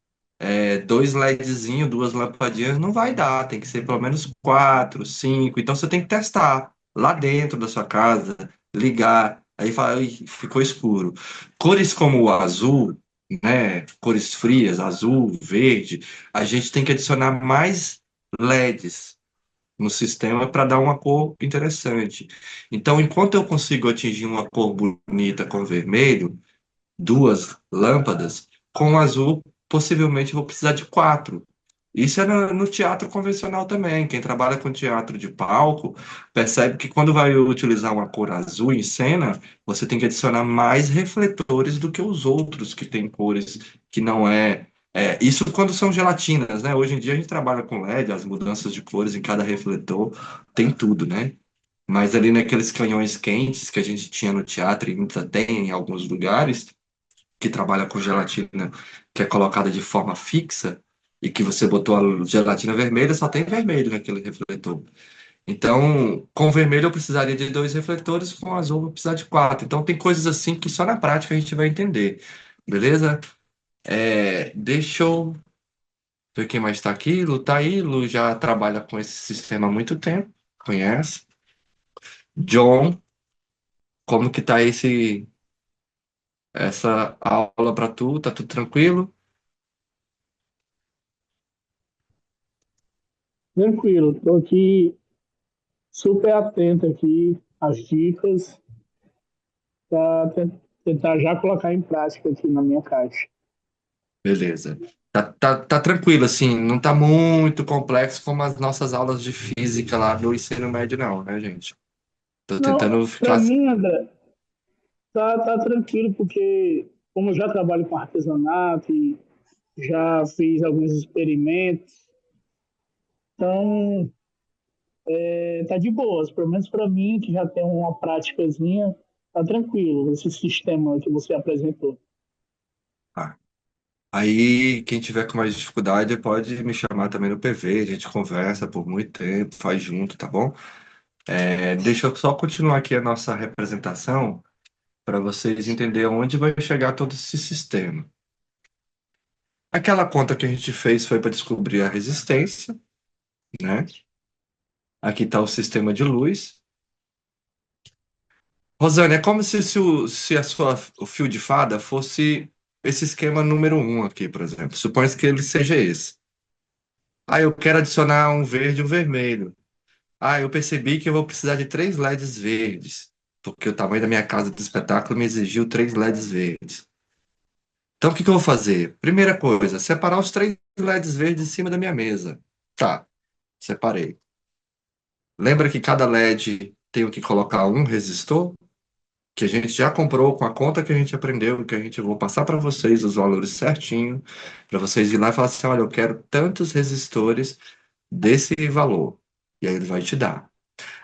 dois LEDzinhos, duas lampadinhas, não vai dar. Tem que ser pelo menos quatro, cinco. Então você tem que testar lá dentro da sua casa, ligar. Aí fala, "Ih, ficou escuro." Cores como o azul, né? Cores frias, azul, verde, a gente tem que adicionar mais LEDs no sistema para dar uma cor interessante. Então, enquanto eu consigo atingir uma cor bonita com vermelho, duas lâmpadas, com azul, possivelmente vou precisar de quatro. Isso é no teatro convencional também. Quem trabalha com teatro de palco percebe que quando vai utilizar uma cor azul em cena, você tem que adicionar mais refletores do que os outros que têm cores que não isso quando são gelatinas, né? Hoje em dia a gente trabalha com LED, as mudanças de cores em cada refletor, tem tudo, né? Mas ali naqueles canhões quentes que a gente tinha no teatro e ainda tem em alguns lugares, que trabalha com gelatina que é colocada de forma fixa e que você botou a gelatina vermelha, só tem vermelho naquele refletor. Então, com vermelho eu precisaria de dois refletores, com azul eu vou precisar de quatro. Então, tem coisas assim que só na prática a gente vai entender. Beleza? Deixa eu ver quem mais está aqui. Lu tá aí. Lu já trabalha com esse sistema há muito tempo. Conhece? John, como que tá essa aula para tu? Tá tudo tranquilo? Tranquilo, estou aqui super atento aqui as dicas para tentar já colocar em prática aqui na minha caixa. Beleza. Tá tranquilo, assim, não tá muito complexo como as nossas aulas de física lá do ensino médio, não, né, gente? Tô Não, tentando para ficar. mim, André, tá tranquilo, porque como eu já trabalho com artesanato e já fiz alguns experimentos, então tá de boas. Pelo menos para mim, que já tem uma práticazinha, tá tranquilo esse sistema que você apresentou. Ah, aí, quem tiver com mais dificuldade pode me chamar também no PV, a gente conversa por muito tempo, faz junto, tá bom? Deixa eu só continuar aqui a nossa representação para vocês entenderem onde vai chegar todo esse sistema. Aquela conta que a gente fez foi para descobrir a resistência, né? Aqui está o sistema de luz. Rosane, é como se o fio de fada fosse esse esquema número um aqui, por exemplo. Suponha que ele seja esse. Ah, eu quero adicionar um verde e um vermelho. Ah, eu percebi que eu vou precisar de 3 LEDs verdes, porque o tamanho da minha casa de espetáculo me exigiu 3 LEDs verdes. Então, o que que eu vou fazer? Primeira coisa, separar os 3 LEDs verdes em cima da minha mesa. Tá, separei. Lembra que cada LED tem que colocar um resistor? Que a gente já comprou com a conta que a gente aprendeu, que a gente vou passar para vocês os valores certinho, para vocês ir lá e falar assim, olha, eu quero tantos resistores desse valor. E aí ele vai te dar.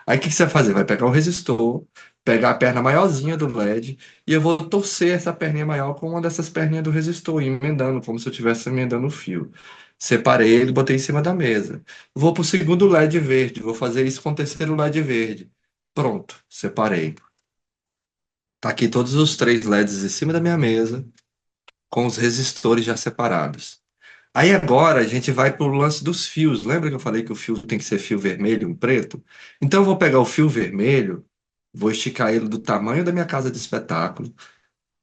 Aí o que que você vai fazer? Vai pegar o resistor, pegar a perna maiorzinha do LED e eu vou torcer essa perninha maior com uma dessas perninhas do resistor, emendando, como se eu estivesse emendando o fio. Separei ele, botei em cima da mesa. Vou para o segundo LED verde, vou fazer isso com o terceiro LED verde. Pronto, separei. Tá aqui todos os 3 LEDs em cima da minha mesa, com os resistores já separados. Aí agora a gente vai para o lance dos fios. Lembra que eu falei que o fio tem que ser fio vermelho e um preto? Então eu vou pegar o fio vermelho, vou esticar ele do tamanho da minha casa de espetáculo,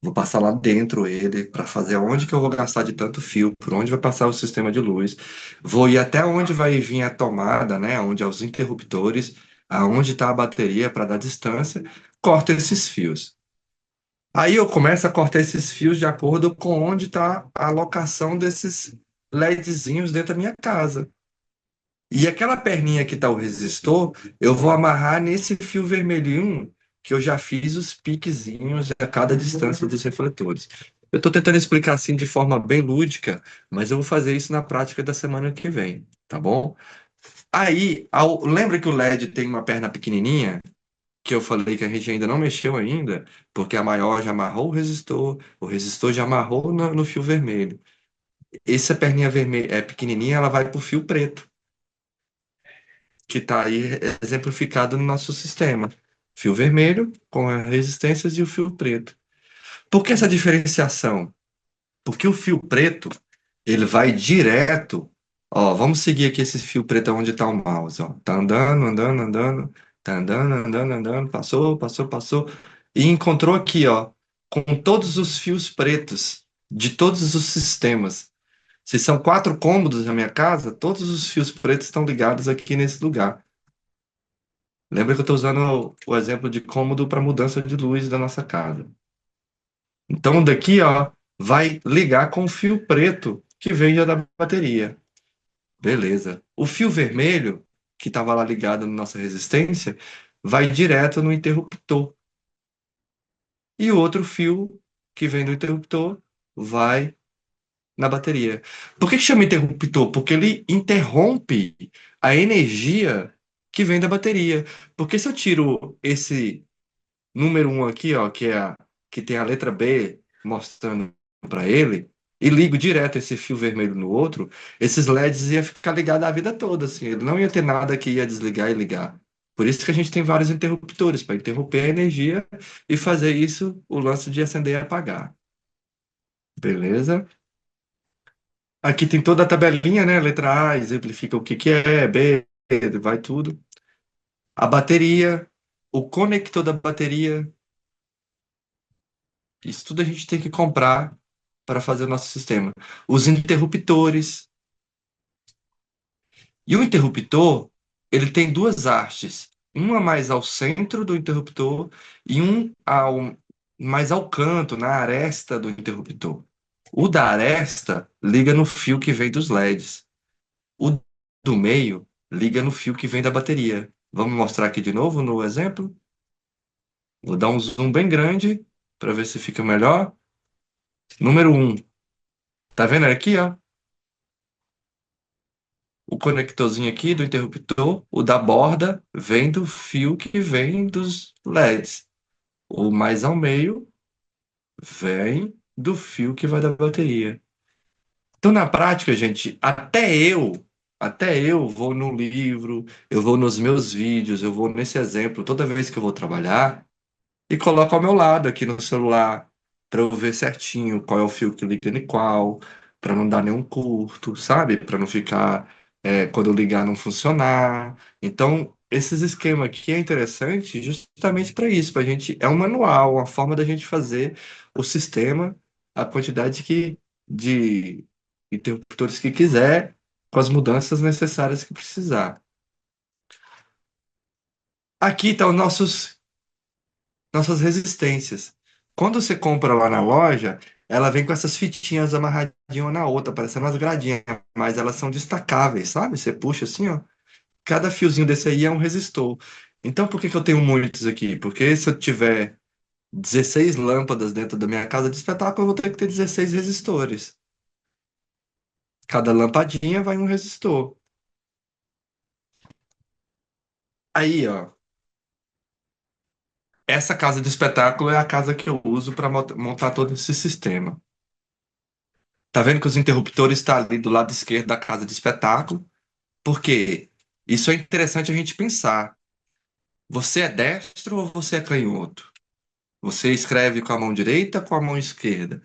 vou passar lá dentro ele para fazer onde que eu vou gastar de tanto fio, por onde vai passar o sistema de luz. Vou ir até onde vai vir a tomada, né? Onde é os interruptores, aonde está a bateria para dar distância, corto esses fios. Aí eu começo a cortar esses fios de acordo com onde está a alocação desses LEDzinhos dentro da minha casa. E aquela perninha que está o resistor, eu vou amarrar nesse fio vermelhinho que eu já fiz os piquezinhos a cada distância dos refletores. Eu estou tentando explicar assim de forma bem lúdica, mas eu vou fazer isso na prática da semana que vem, tá bom? Aí, lembra que o LED tem uma perna pequenininha? Que eu falei que a gente ainda não mexeu ainda, porque a maior já amarrou o resistor já amarrou no fio vermelho. Essa perninha vermelha é pequenininha, ela vai para o fio preto, que está aí exemplificado no nosso sistema. Fio vermelho com as resistências e o fio preto. Por que essa diferenciação? Porque o fio preto, ele vai direto. Ó, vamos seguir aqui esse fio preto onde está o mouse, ó. Tá andando, andando, andando, tá andando, andando, andando, passou, passou, passou e encontrou aqui, ó, com todos os fios pretos de todos os sistemas. Se são 4 cômodos na minha casa, todos os fios pretos estão ligados aqui nesse lugar. Lembra que eu estou usando o exemplo de cômodo para mudança de luz da nossa casa. Então, daqui, ó, vai ligar com o fio preto que vem já da bateria. Beleza. O fio vermelho, que estava lá ligado na nossa resistência, vai direto no interruptor. E o outro fio que vem do interruptor vai na bateria. Por que chama interruptor? Porque ele interrompe a energia que vem da bateria. Porque se eu tiro esse número um aqui, ó, que tem a letra B mostrando para ele, e ligo direto esse fio vermelho no outro, esses LEDs ia ficar ligados a vida toda, assim, ele não ia ter nada que ia desligar e ligar. Por isso que a gente tem vários interruptores, para interromper a energia e fazer isso, o lance de acender e apagar. Beleza? Aqui tem toda a tabelinha, né? Letra A exemplifica o que que é, B, vai tudo. A bateria, o conector da bateria, isso tudo a gente tem que comprar para fazer o nosso sistema. Os interruptores. E o interruptor, ele tem duas hastes. uma mais ao centro do interruptor e mais ao canto, na aresta do interruptor. O da aresta liga no fio que vem dos LEDs. O do meio liga no fio que vem da bateria. Vamos mostrar aqui de novo no exemplo? Vou dar um zoom bem grande para ver se fica melhor. Número 1. Tá vendo aqui, ó? O conectorzinho aqui do interruptor, o da borda, vem do fio que vem dos LEDs. O mais ao meio vem do fio que vai da bateria. Então, na prática, gente, até eu vou no livro, eu vou nos meus vídeos, eu vou nesse exemplo, toda vez que eu vou trabalhar, e coloco ao meu lado aqui no celular, para eu ver certinho qual é o fio que liga em qual, para não dar nenhum curto, sabe? Para não ficar, quando eu ligar, não funcionar. Então, esses esquemas aqui é interessante justamente para isso, para a gente, é um manual, uma forma da gente fazer o sistema, a quantidade de interruptores que quiser, com as mudanças necessárias que precisar. Aqui estão nossas resistências. Quando você compra lá na loja, ela vem com essas fitinhas amarradinhas uma na outra, parecendo umas gradinhas, mas elas são destacáveis, sabe? Você puxa assim, ó. Cada fiozinho desse aí é um resistor. Então, por que que eu tenho muitos aqui? Porque se eu tiver 16 lâmpadas dentro da minha casa de espetáculo, eu vou ter que ter 16 resistores. Cada lampadinha vai um resistor. Aí, ó. Essa casa de espetáculo é a casa que eu uso para montar todo esse sistema. Tá vendo que os interruptores estão ali do lado esquerdo da casa de espetáculo? Por quê? Isso é interessante a gente pensar. Você é destro ou você é canhoto? Você escreve com a mão direita ou com a mão esquerda?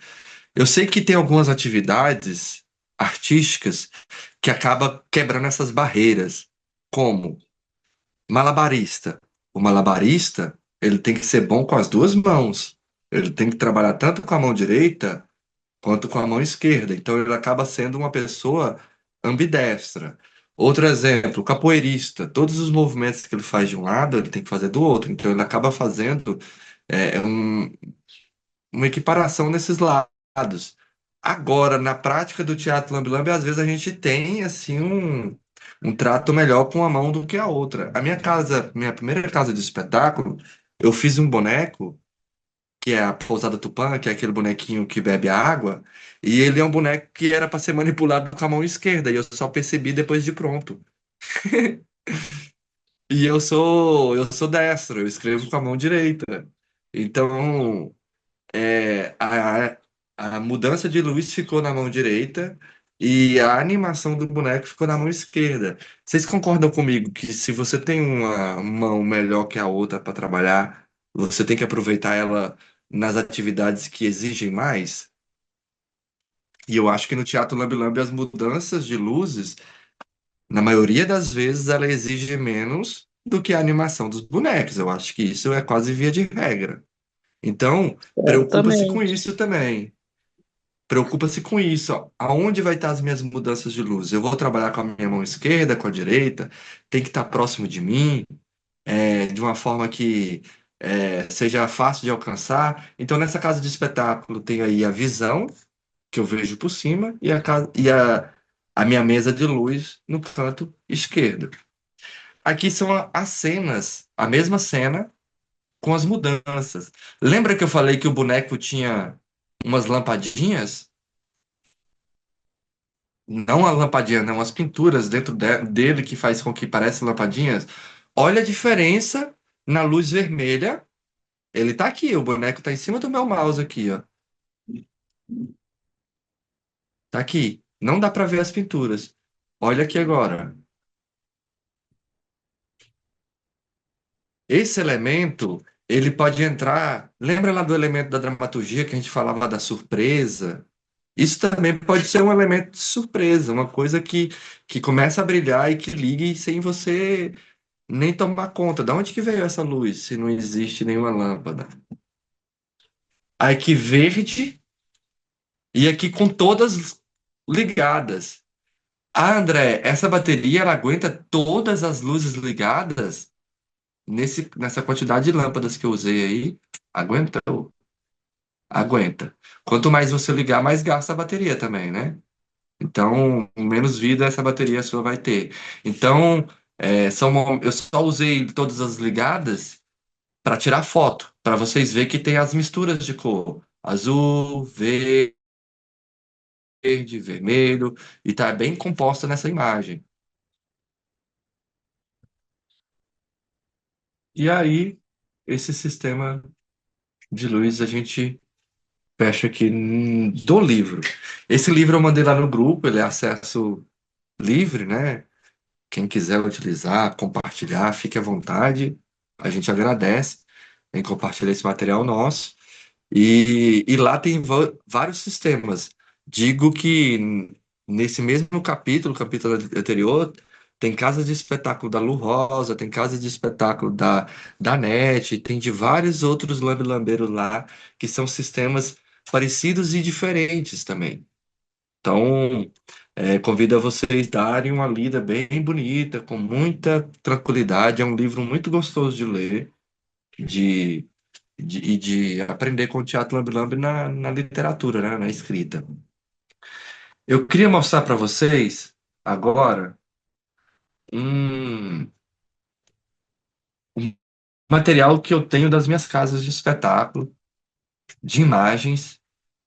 Eu sei que tem algumas atividades artísticas que acabam quebrando essas barreiras, como malabarista. O malabarista, ele tem que ser bom com as duas mãos. Ele tem que trabalhar tanto com a mão direita quanto com a mão esquerda. Então ele acaba sendo uma pessoa ambidestra. Outro exemplo, capoeirista. Todos os movimentos que ele faz de um lado, ele tem que fazer do outro. Então ele acaba fazendo uma equiparação nesses lados. Agora, na prática do teatro lambe-lambe, às vezes a gente tem assim um trato melhor com uma mão do que a outra. A minha casa, minha primeira casa de espetáculo, eu fiz um boneco que é a Pousada Tupã, que é aquele bonequinho que bebe água, e ele é um boneco que era para ser manipulado com a mão esquerda, e eu só percebi depois de pronto. E eu sou destro, eu escrevo com a mão direita. Então, a mudança de luz ficou na mão direita e a animação do boneco ficou na mão esquerda. Vocês concordam comigo que se você tem uma mão melhor que a outra para trabalhar, você tem que aproveitar ela nas atividades que exigem mais? E eu acho que no Teatro Lambe Lambe as mudanças de luzes, na maioria das vezes, ela exige menos do que a animação dos bonecos. Eu acho que isso é quase via de regra. Então, preocupa-se com Certamente. isso também. Preocupa-se com isso, ó. Aonde vai estar as minhas mudanças de luz? Eu vou trabalhar com a minha mão esquerda, com a direita, tem que estar próximo de mim, de uma forma que seja fácil de alcançar. Então, nessa casa de espetáculo, tem aí a visão, que eu vejo por cima, e a minha mesa de luz no canto esquerdo. Aqui são as cenas, a mesma cena, com as mudanças. Lembra que eu falei que o boneco tinha umas lampadinhas? Não a lampadinha, não, as pinturas dentro dele que faz com que pareçam lampadinhas. Olha a diferença na luz vermelha. Ele tá aqui, o boneco tá em cima do meu mouse aqui, ó. Tá aqui. Não dá para ver as pinturas. Olha aqui agora. Esse elemento, ele pode entrar. Lembra lá do elemento da dramaturgia que a gente falava da surpresa? Isso também pode ser um elemento de surpresa, uma coisa que começa a brilhar e que ligue sem você nem tomar conta. Da onde que veio essa luz, se não existe nenhuma lâmpada? Aqui verde e aqui com todas ligadas. Ah, André, essa bateria ela aguenta todas as luzes ligadas? nessa quantidade de lâmpadas que eu usei aí, aguentou. Aguenta. Quanto mais você ligar, mais gasta a bateria também, né? Então, menos vida essa bateria sua vai ter. Então, eu só usei todas as ligadas para tirar foto, para vocês verem que tem as misturas de cor. Azul, verde, vermelho, e tá bem composta nessa imagem. E aí, esse sistema de luz a gente fecha aqui do livro. Esse livro eu mandei lá no grupo, ele é acesso livre, né? Quem quiser utilizar, compartilhar, fique à vontade. A gente agradece em compartilhar esse material nosso. E lá tem vários sistemas. Digo que nesse mesmo capítulo anterior, tem casa de espetáculo da Lu Rosa, tem casa de espetáculo da NET, tem de vários outros lambe-lambeiros lá, que são sistemas parecidos e diferentes também. Então, convido a vocês darem uma lida bem bonita, com muita tranquilidade. É um livro muito gostoso de ler, de, e de aprender com o teatro Lambe-Lambe na literatura, né, na escrita. Eu queria mostrar para vocês agora um, um material que eu tenho das minhas casas de espetáculo, de imagens,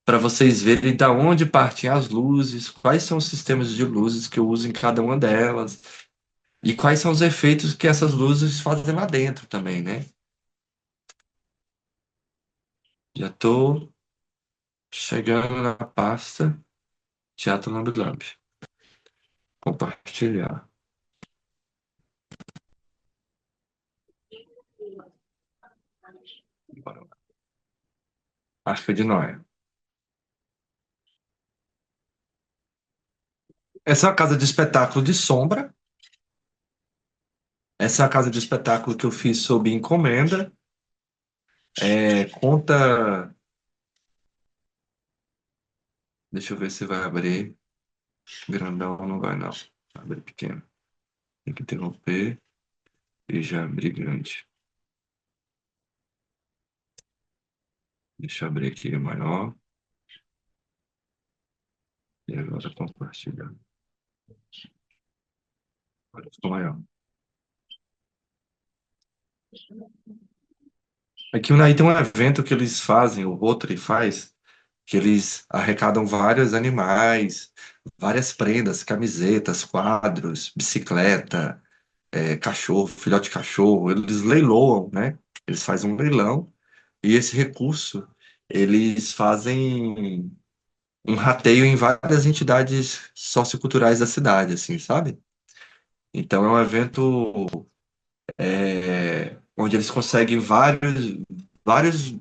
para vocês verem da onde partem as luzes, quais são os sistemas de luzes que eu uso em cada uma delas. E quais são os efeitos que essas luzes fazem lá dentro também, né? Já estou chegando na pasta Teatro Lambe Lambe. Compartilhar. Bora lá. Arca de Noé. Essa é uma casa de espetáculo de sombra. Essa é a casa de espetáculo que eu fiz sob encomenda. Conta. Deixa eu ver se vai abrir. Grandão não vai, não. Abre pequeno. Tem que interromper e já abrir grande. Deixa eu abrir aqui maior. E agora compartilhar. Agora ficou maior. Aqui aí tem um evento que eles fazem, o Rotary faz, que eles arrecadam vários animais, várias prendas, camisetas, quadros, bicicleta, cachorro, filhote de cachorro, eles leiloam, né? Eles fazem um leilão e esse recurso eles fazem um rateio em várias entidades socioculturais da cidade, assim, sabe? Então é um evento onde eles conseguem vários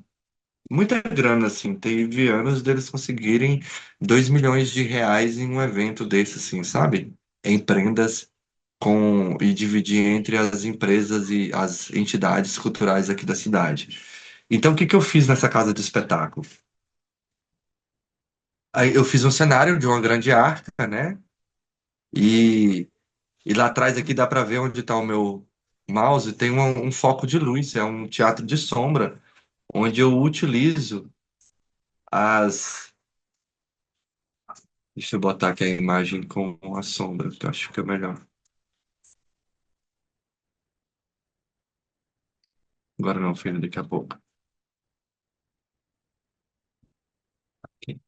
muita grana, assim. Teve anos deles conseguirem 2 milhões de reais em um evento desse, assim, sabe? Em prendas e dividir entre as empresas e as entidades culturais aqui da cidade. Então, o que que eu fiz nessa casa de espetáculo? Aí eu fiz um cenário de uma grande arca, né? E, e lá atrás aqui dá para ver onde está o meu mouse, tem um foco de luz, é um teatro de sombra, onde eu utilizo as Deixa eu botar aqui a imagem com a sombra, que eu acho que é melhor. Agora não, filho, daqui a pouco. Aqui.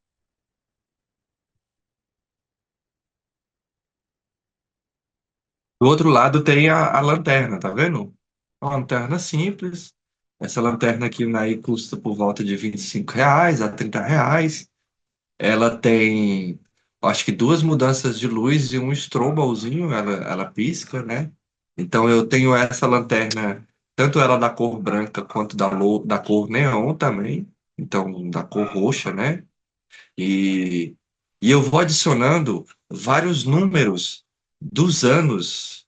Do outro lado tem a lanterna, tá vendo? Uma lanterna simples. Essa lanterna aqui aí custa por volta de R$ 25 a R$ 30. Ela tem, acho que duas mudanças de luz e um strobolzinho, ela pisca, né? Então eu tenho essa lanterna, tanto ela da cor branca quanto da cor neon também, então da cor roxa, né? E, e eu vou adicionando vários números dos anos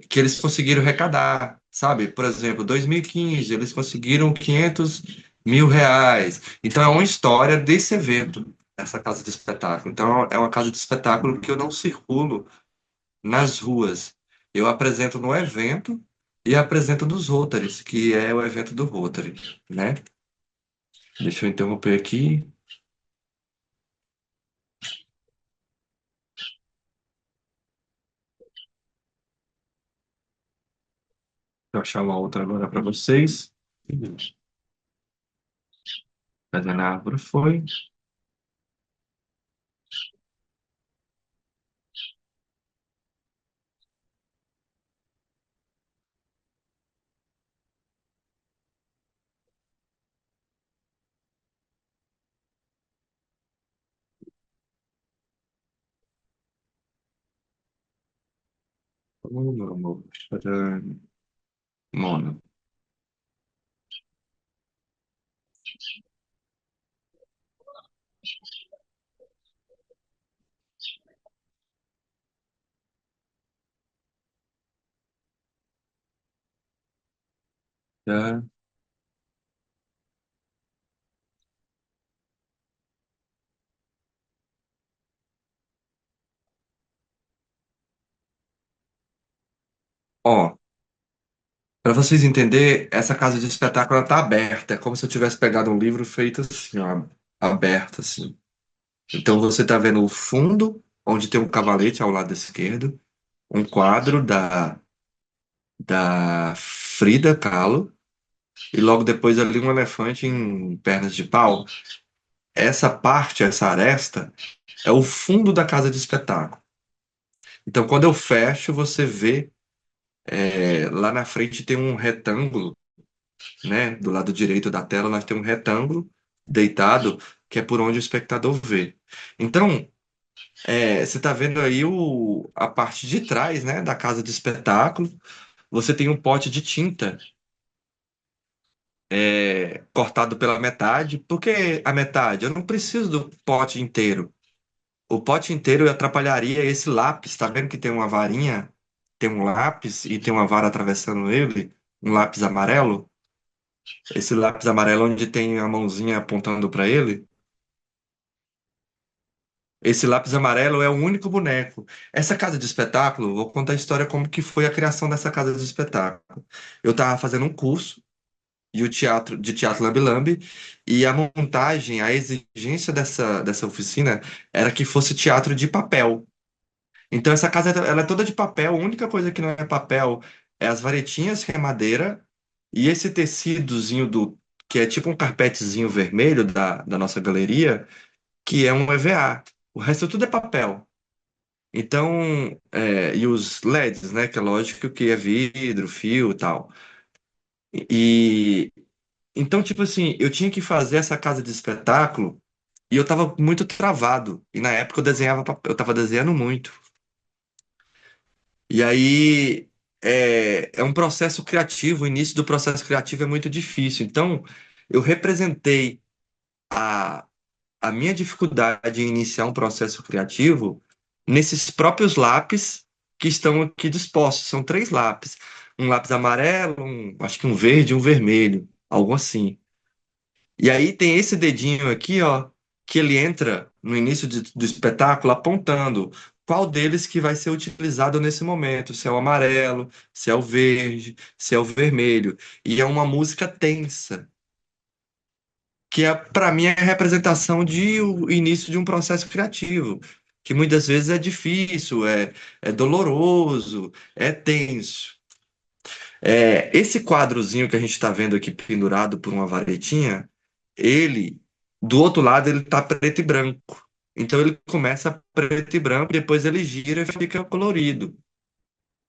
que eles conseguiram arrecadar, sabe? Por exemplo, 2015, eles conseguiram R$ 500 mil. Então, é uma história desse evento, essa casa de espetáculo. Então, é uma casa de espetáculo que eu não circulo nas ruas. Eu apresento no evento e apresenta dos Rotaries, que é o evento do Rotary, né? Deixa eu interromper aqui. Vou achar uma outra agora para vocês. Cadê na árvore? Foi. Oh, meu amor. Chorando. Mona. Tá. Ó, para vocês entenderem, essa casa de espetáculo está aberta. É como se eu tivesse pegado um livro feito assim, ó, aberto assim. Então você está vendo o fundo, onde tem um cavalete ao lado esquerdo, um quadro da Frida Kahlo, e logo depois ali um elefante em pernas de pau. Essa parte, essa aresta, é o fundo da casa de espetáculo. Então, quando eu fecho, você vê lá na frente tem um retângulo, né? Do lado direito da tela, nós temos um retângulo deitado, que é por onde o espectador vê. Então, você está vendo aí a parte de trás, né, da casa de espetáculo. Você tem um pote de tinta cortado pela metade. Por que a metade? Eu não preciso do pote inteiro. O pote inteiro atrapalharia esse lápis. Tá vendo que tem uma varinha? Tem um lápis e tem uma vara atravessando ele, um lápis amarelo. Esse lápis amarelo onde tem a mãozinha apontando para ele. Esse lápis amarelo é o único boneco. Essa casa de espetáculo, vou contar a história como que foi a criação dessa casa de espetáculo. Eu estava fazendo um curso de teatro Lambe Lambe, e a montagem, a exigência dessa oficina era que fosse teatro de papel. Então essa casa ela é toda de papel, a única coisa que não é papel é as varetinhas que é madeira e esse tecidozinho que é tipo um carpetezinho vermelho da nossa galeria, que é um EVA. O resto tudo é papel. Então, e os LEDs, né, que é lógico que é vidro, fio e tal. E então, tipo assim, eu tinha que fazer essa casa de espetáculo e eu tava muito travado. E na época eu desenhava, eu tava desenhando muito. E aí é um processo criativo, o início do processo criativo é muito difícil. Então, eu representei a, a minha dificuldade em iniciar um processo criativo nesses próprios lápis que estão aqui dispostos. São três lápis. Um lápis amarelo, acho que um verde e um vermelho, algo assim. E aí tem esse dedinho aqui, ó, que ele entra no início do espetáculo apontando qual deles que vai ser utilizado nesse momento, se é o amarelo, se é o verde, se é o vermelho. E é uma música tensa, que é para mim é a representação de o início de um processo criativo, que muitas vezes é difícil, é doloroso, é tenso. Esse quadrozinho que a gente está vendo aqui pendurado por uma varetinha, ele, do outro lado, ele tá preto e branco. Então ele começa preto e branco, depois ele gira e fica colorido.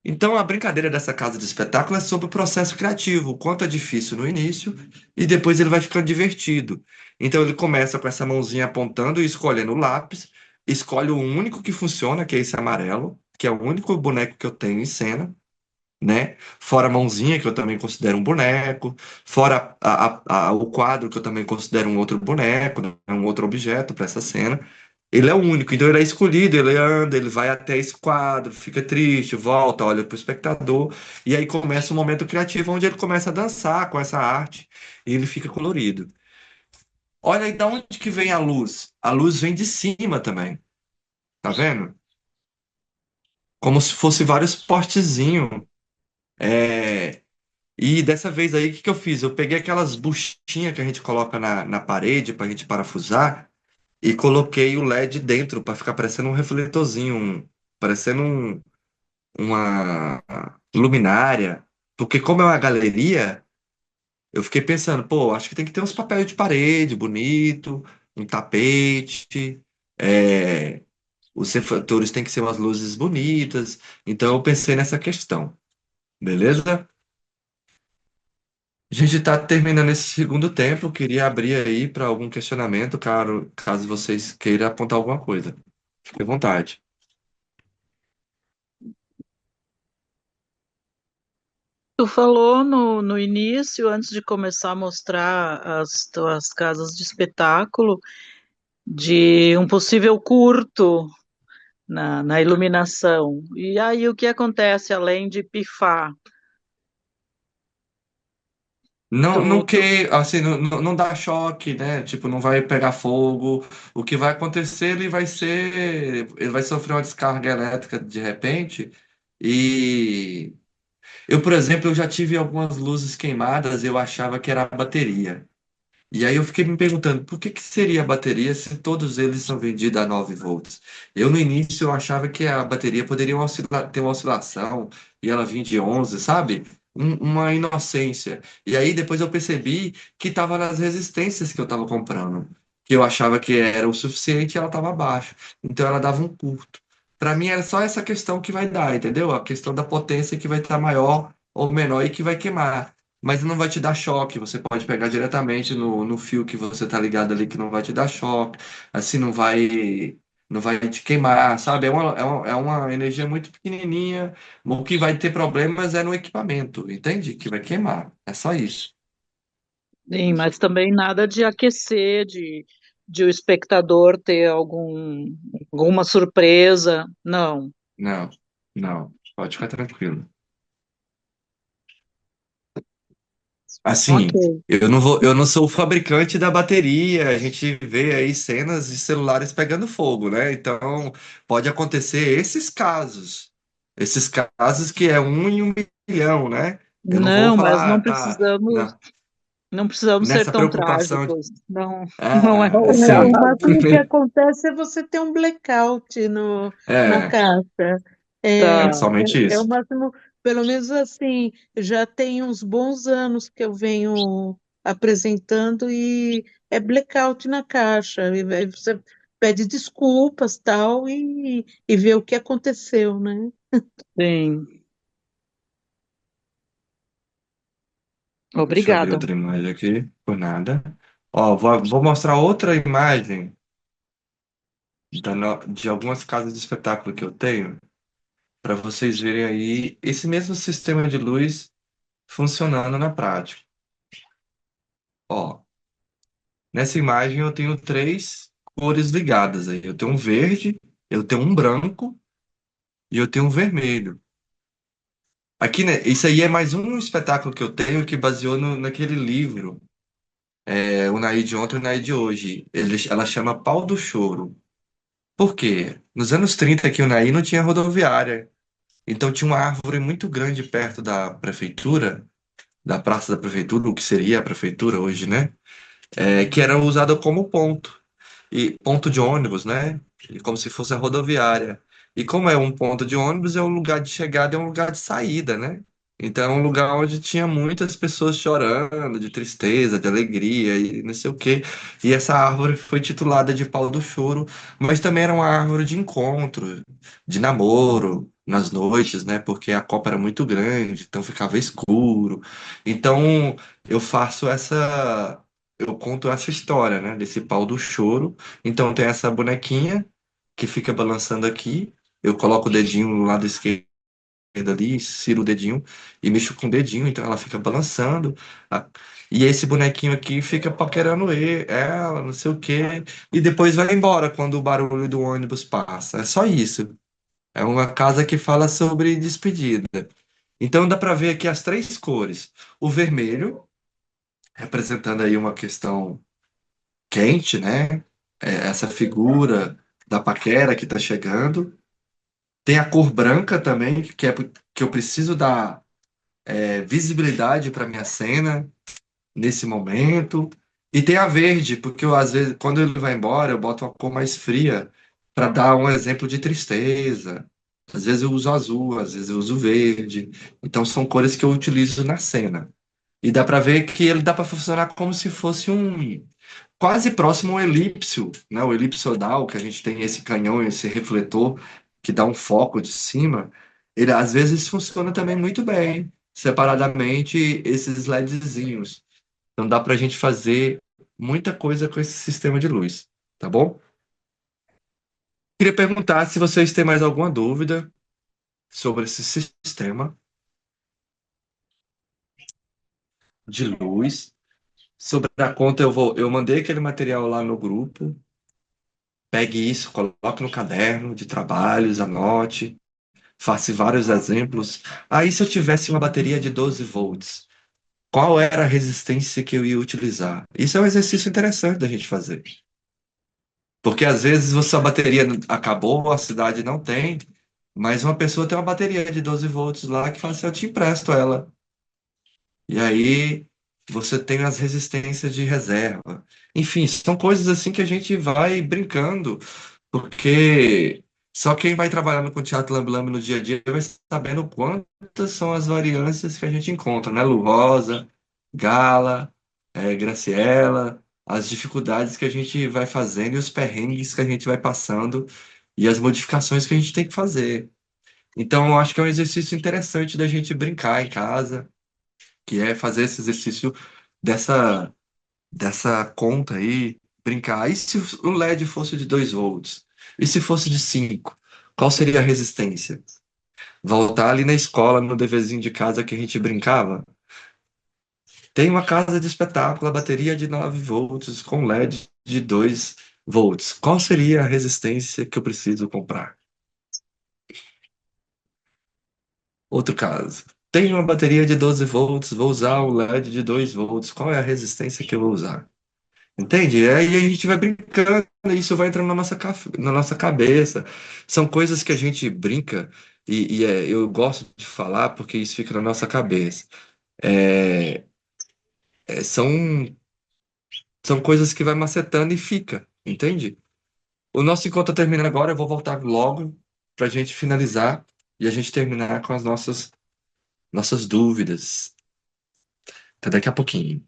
Então a brincadeira dessa casa de espetáculo é sobre o processo criativo, o quanto é difícil no início e depois ele vai ficando divertido. Então ele começa com essa mãozinha apontando e escolhendo o lápis, escolhe o único que funciona, que é esse amarelo, que é o único boneco que eu tenho em cena, né? Fora a mãozinha, que eu também considero um boneco, fora o quadro, que eu também considero um outro boneco, né? Um outro objeto para essa cena. Ele é o único, então ele é escolhido, ele anda, ele vai até esse quadro, fica triste, volta, olha para o espectador, e aí começa um momento criativo onde ele começa a dançar com essa arte e ele fica colorido. Olha aí de onde que vem a luz. A luz vem de cima também, tá vendo? Como se fosse vários postezinhos E dessa vez aí, o que que eu fiz? Eu peguei aquelas buchinhas que a gente coloca na parede para a gente parafusar e coloquei o LED dentro para ficar parecendo um refletorzinho, parecendo uma luminária. Porque como é uma galeria, eu fiquei pensando, pô, acho que tem que ter uns papéis de parede bonito, um tapete, é, os refletores têm que ser umas luzes bonitas. Então eu pensei nessa questão, beleza? A gente está terminando esse segundo tempo. Eu queria abrir aí para algum questionamento, caso vocês queiram apontar alguma coisa. Fique à vontade. Tu falou no início, antes de começar a mostrar as tuas casas de espetáculo, de um possível curto na iluminação. E aí o que acontece além de pifar? Não, não Tu, que, assim, não dá choque, né? Tipo, não vai pegar fogo. O que vai acontecer, ele vai sofrer uma descarga elétrica de repente. E eu, por exemplo, eu já tive algumas luzes queimadas, eu achava que era a bateria. E aí eu fiquei me perguntando, por que que seria a bateria se todos eles são vendidos a 9 volts? Eu no início eu achava que a bateria poderia ter uma oscilação e ela vinha de 11, sabe? Uma inocência. E aí depois eu percebi que estava nas resistências que eu estava comprando, que eu achava que era o suficiente e ela estava abaixo. Então ela dava um curto. Para mim era só essa questão que vai dar, entendeu? A questão da potência que vai estar maior ou menor e que vai queimar. Mas não vai te dar choque, você pode pegar diretamente no fio que você tá ligado ali que não vai te dar choque, assim não vai te queimar, sabe? É uma energia muito pequenininha, o que vai ter problemas é no equipamento, entende? Que vai queimar, é só isso. sim, mas também nada de aquecer, de o espectador ter alguma surpresa. Não. Não, não, pode ficar tranquilo. Assim, Ok. eu não sou o fabricante da bateria. A gente vê aí cenas de celulares pegando fogo, né? Então, pode acontecer esses casos que é 1 em 1 milhão, né? Eu não vou Não, mas falar, não ah, tá, precisamos, não precisamos ser nessa tão preocupação. trágicos. Não, não é Ah, O assim, máximo que acontece é você ter um blackout na é, caixa. É, é tá. somente é o isso. máximo, pelo menos assim, já tem uns bons anos que eu venho apresentando e é blackout na caixa. E aí você pede desculpas tal e vê o que aconteceu, né? Sim. Deixa eu abrir Obrigada. outra imagem aqui, por nada. Ó, vou mostrar outra imagem de algumas casas de espetáculo que eu tenho, para vocês verem aí esse mesmo sistema de luz funcionando na prática. Ó, nessa imagem eu tenho três cores ligadas aí. Eu tenho um verde, eu tenho um branco e eu tenho um vermelho. Aqui, né, isso aí é mais um espetáculo que eu tenho que baseou naquele livro, O Naí de Ontem e o Naí de Hoje. Ela chama Pau do Choro. Por quê? Nos anos 30 aqui o Naí não tinha rodoviária. Então tinha uma árvore muito grande perto da prefeitura, da praça da prefeitura, o que seria a prefeitura hoje, né? Que era usada como ponto, e ponto de ônibus, né? E como se fosse a rodoviária. E como é um ponto de ônibus, é um lugar de chegada, é um lugar de saída, né? Então é um lugar onde tinha muitas pessoas chorando, de tristeza, de alegria e não sei o quê. E essa árvore foi titulada de Pau do Choro, mas também era uma árvore de encontro, de namoro, nas noites, né? Porque a copa era muito grande, então ficava escuro. Então eu faço essa eu conto essa história, né, desse pau do choro. Então tem essa bonequinha que fica balançando aqui. Eu coloco o dedinho no lado esquerdo ali, insiro o dedinho e mexo com o dedinho, então ela fica balançando. Ah, E esse bonequinho aqui fica paquerando ela, não sei o quê, e depois vai embora quando o barulho do ônibus passa. É só isso. É uma casa que fala sobre despedida. Então dá para ver aqui as três cores. O vermelho, representando aí uma questão quente, né? Essa figura da paquera que está chegando. Tem a cor branca também, que eu preciso dar visibilidade para minha cena nesse momento. E tem a verde, porque eu, às vezes, quando ele vai embora, eu boto uma cor mais fria para dar um exemplo de tristeza. Às vezes eu uso azul, às vezes eu uso verde. Então são cores que eu utilizo na cena. E dá para ver que ele dá para funcionar como se fosse um quase próximo ao elipso, né? O elipsodal, que a gente tem esse canhão, esse refletor que dá um foco de cima. Ele às vezes funciona também muito bem, separadamente esses LEDzinhos. Então dá para a gente fazer muita coisa com esse sistema de luz, tá bom? Queria perguntar se vocês têm mais alguma dúvida sobre esse sistema de luz. Sobre a conta, eu mandei aquele material lá no grupo. Pegue isso, coloque no caderno de trabalhos, anote, faça vários exemplos. Aí, se eu tivesse uma bateria de 12 volts, qual era a resistência que eu ia utilizar? Isso é um exercício interessante da gente fazer. Porque às vezes a sua bateria acabou, a cidade não tem, mas uma pessoa tem uma bateria de 12 volts lá que fala assim, eu te empresto ela. E aí você tem as resistências de reserva. Enfim, são coisas assim que a gente vai brincando, porque só quem vai trabalhando com teatro lambe-lambe no dia a dia vai sabendo quantas são as variâncias que a gente encontra, né? Lu Rosa, Gala, Graciela, as dificuldades que a gente vai fazendo e os perrengues que a gente vai passando e as modificações que a gente tem que fazer. Então, eu acho que é um exercício interessante da gente brincar em casa, que é fazer esse exercício dessa, dessa conta aí, brincar. E se o LED fosse de 2 volts? E se fosse de 5? Qual seria a resistência? Voltar ali na escola, no deverzinho de casa que a gente brincava. Tem uma casa de espetáculo, a bateria de 9 volts com LED de 2 volts. Qual seria a resistência que eu preciso comprar? Outro caso. Tenho uma bateria de 12 volts, vou usar o LED de 2 volts. Qual é a resistência que eu vou usar? Entende? E aí a gente vai brincando, e isso vai entrando na nossa cabeça. São coisas que a gente brinca, eu gosto de falar porque isso fica na nossa cabeça. É, é, são, são coisas que vai macetando e fica, entende? O nosso encontro termina agora, eu vou voltar logo para a gente finalizar e a gente terminar com as nossas dúvidas. Até daqui a pouquinho.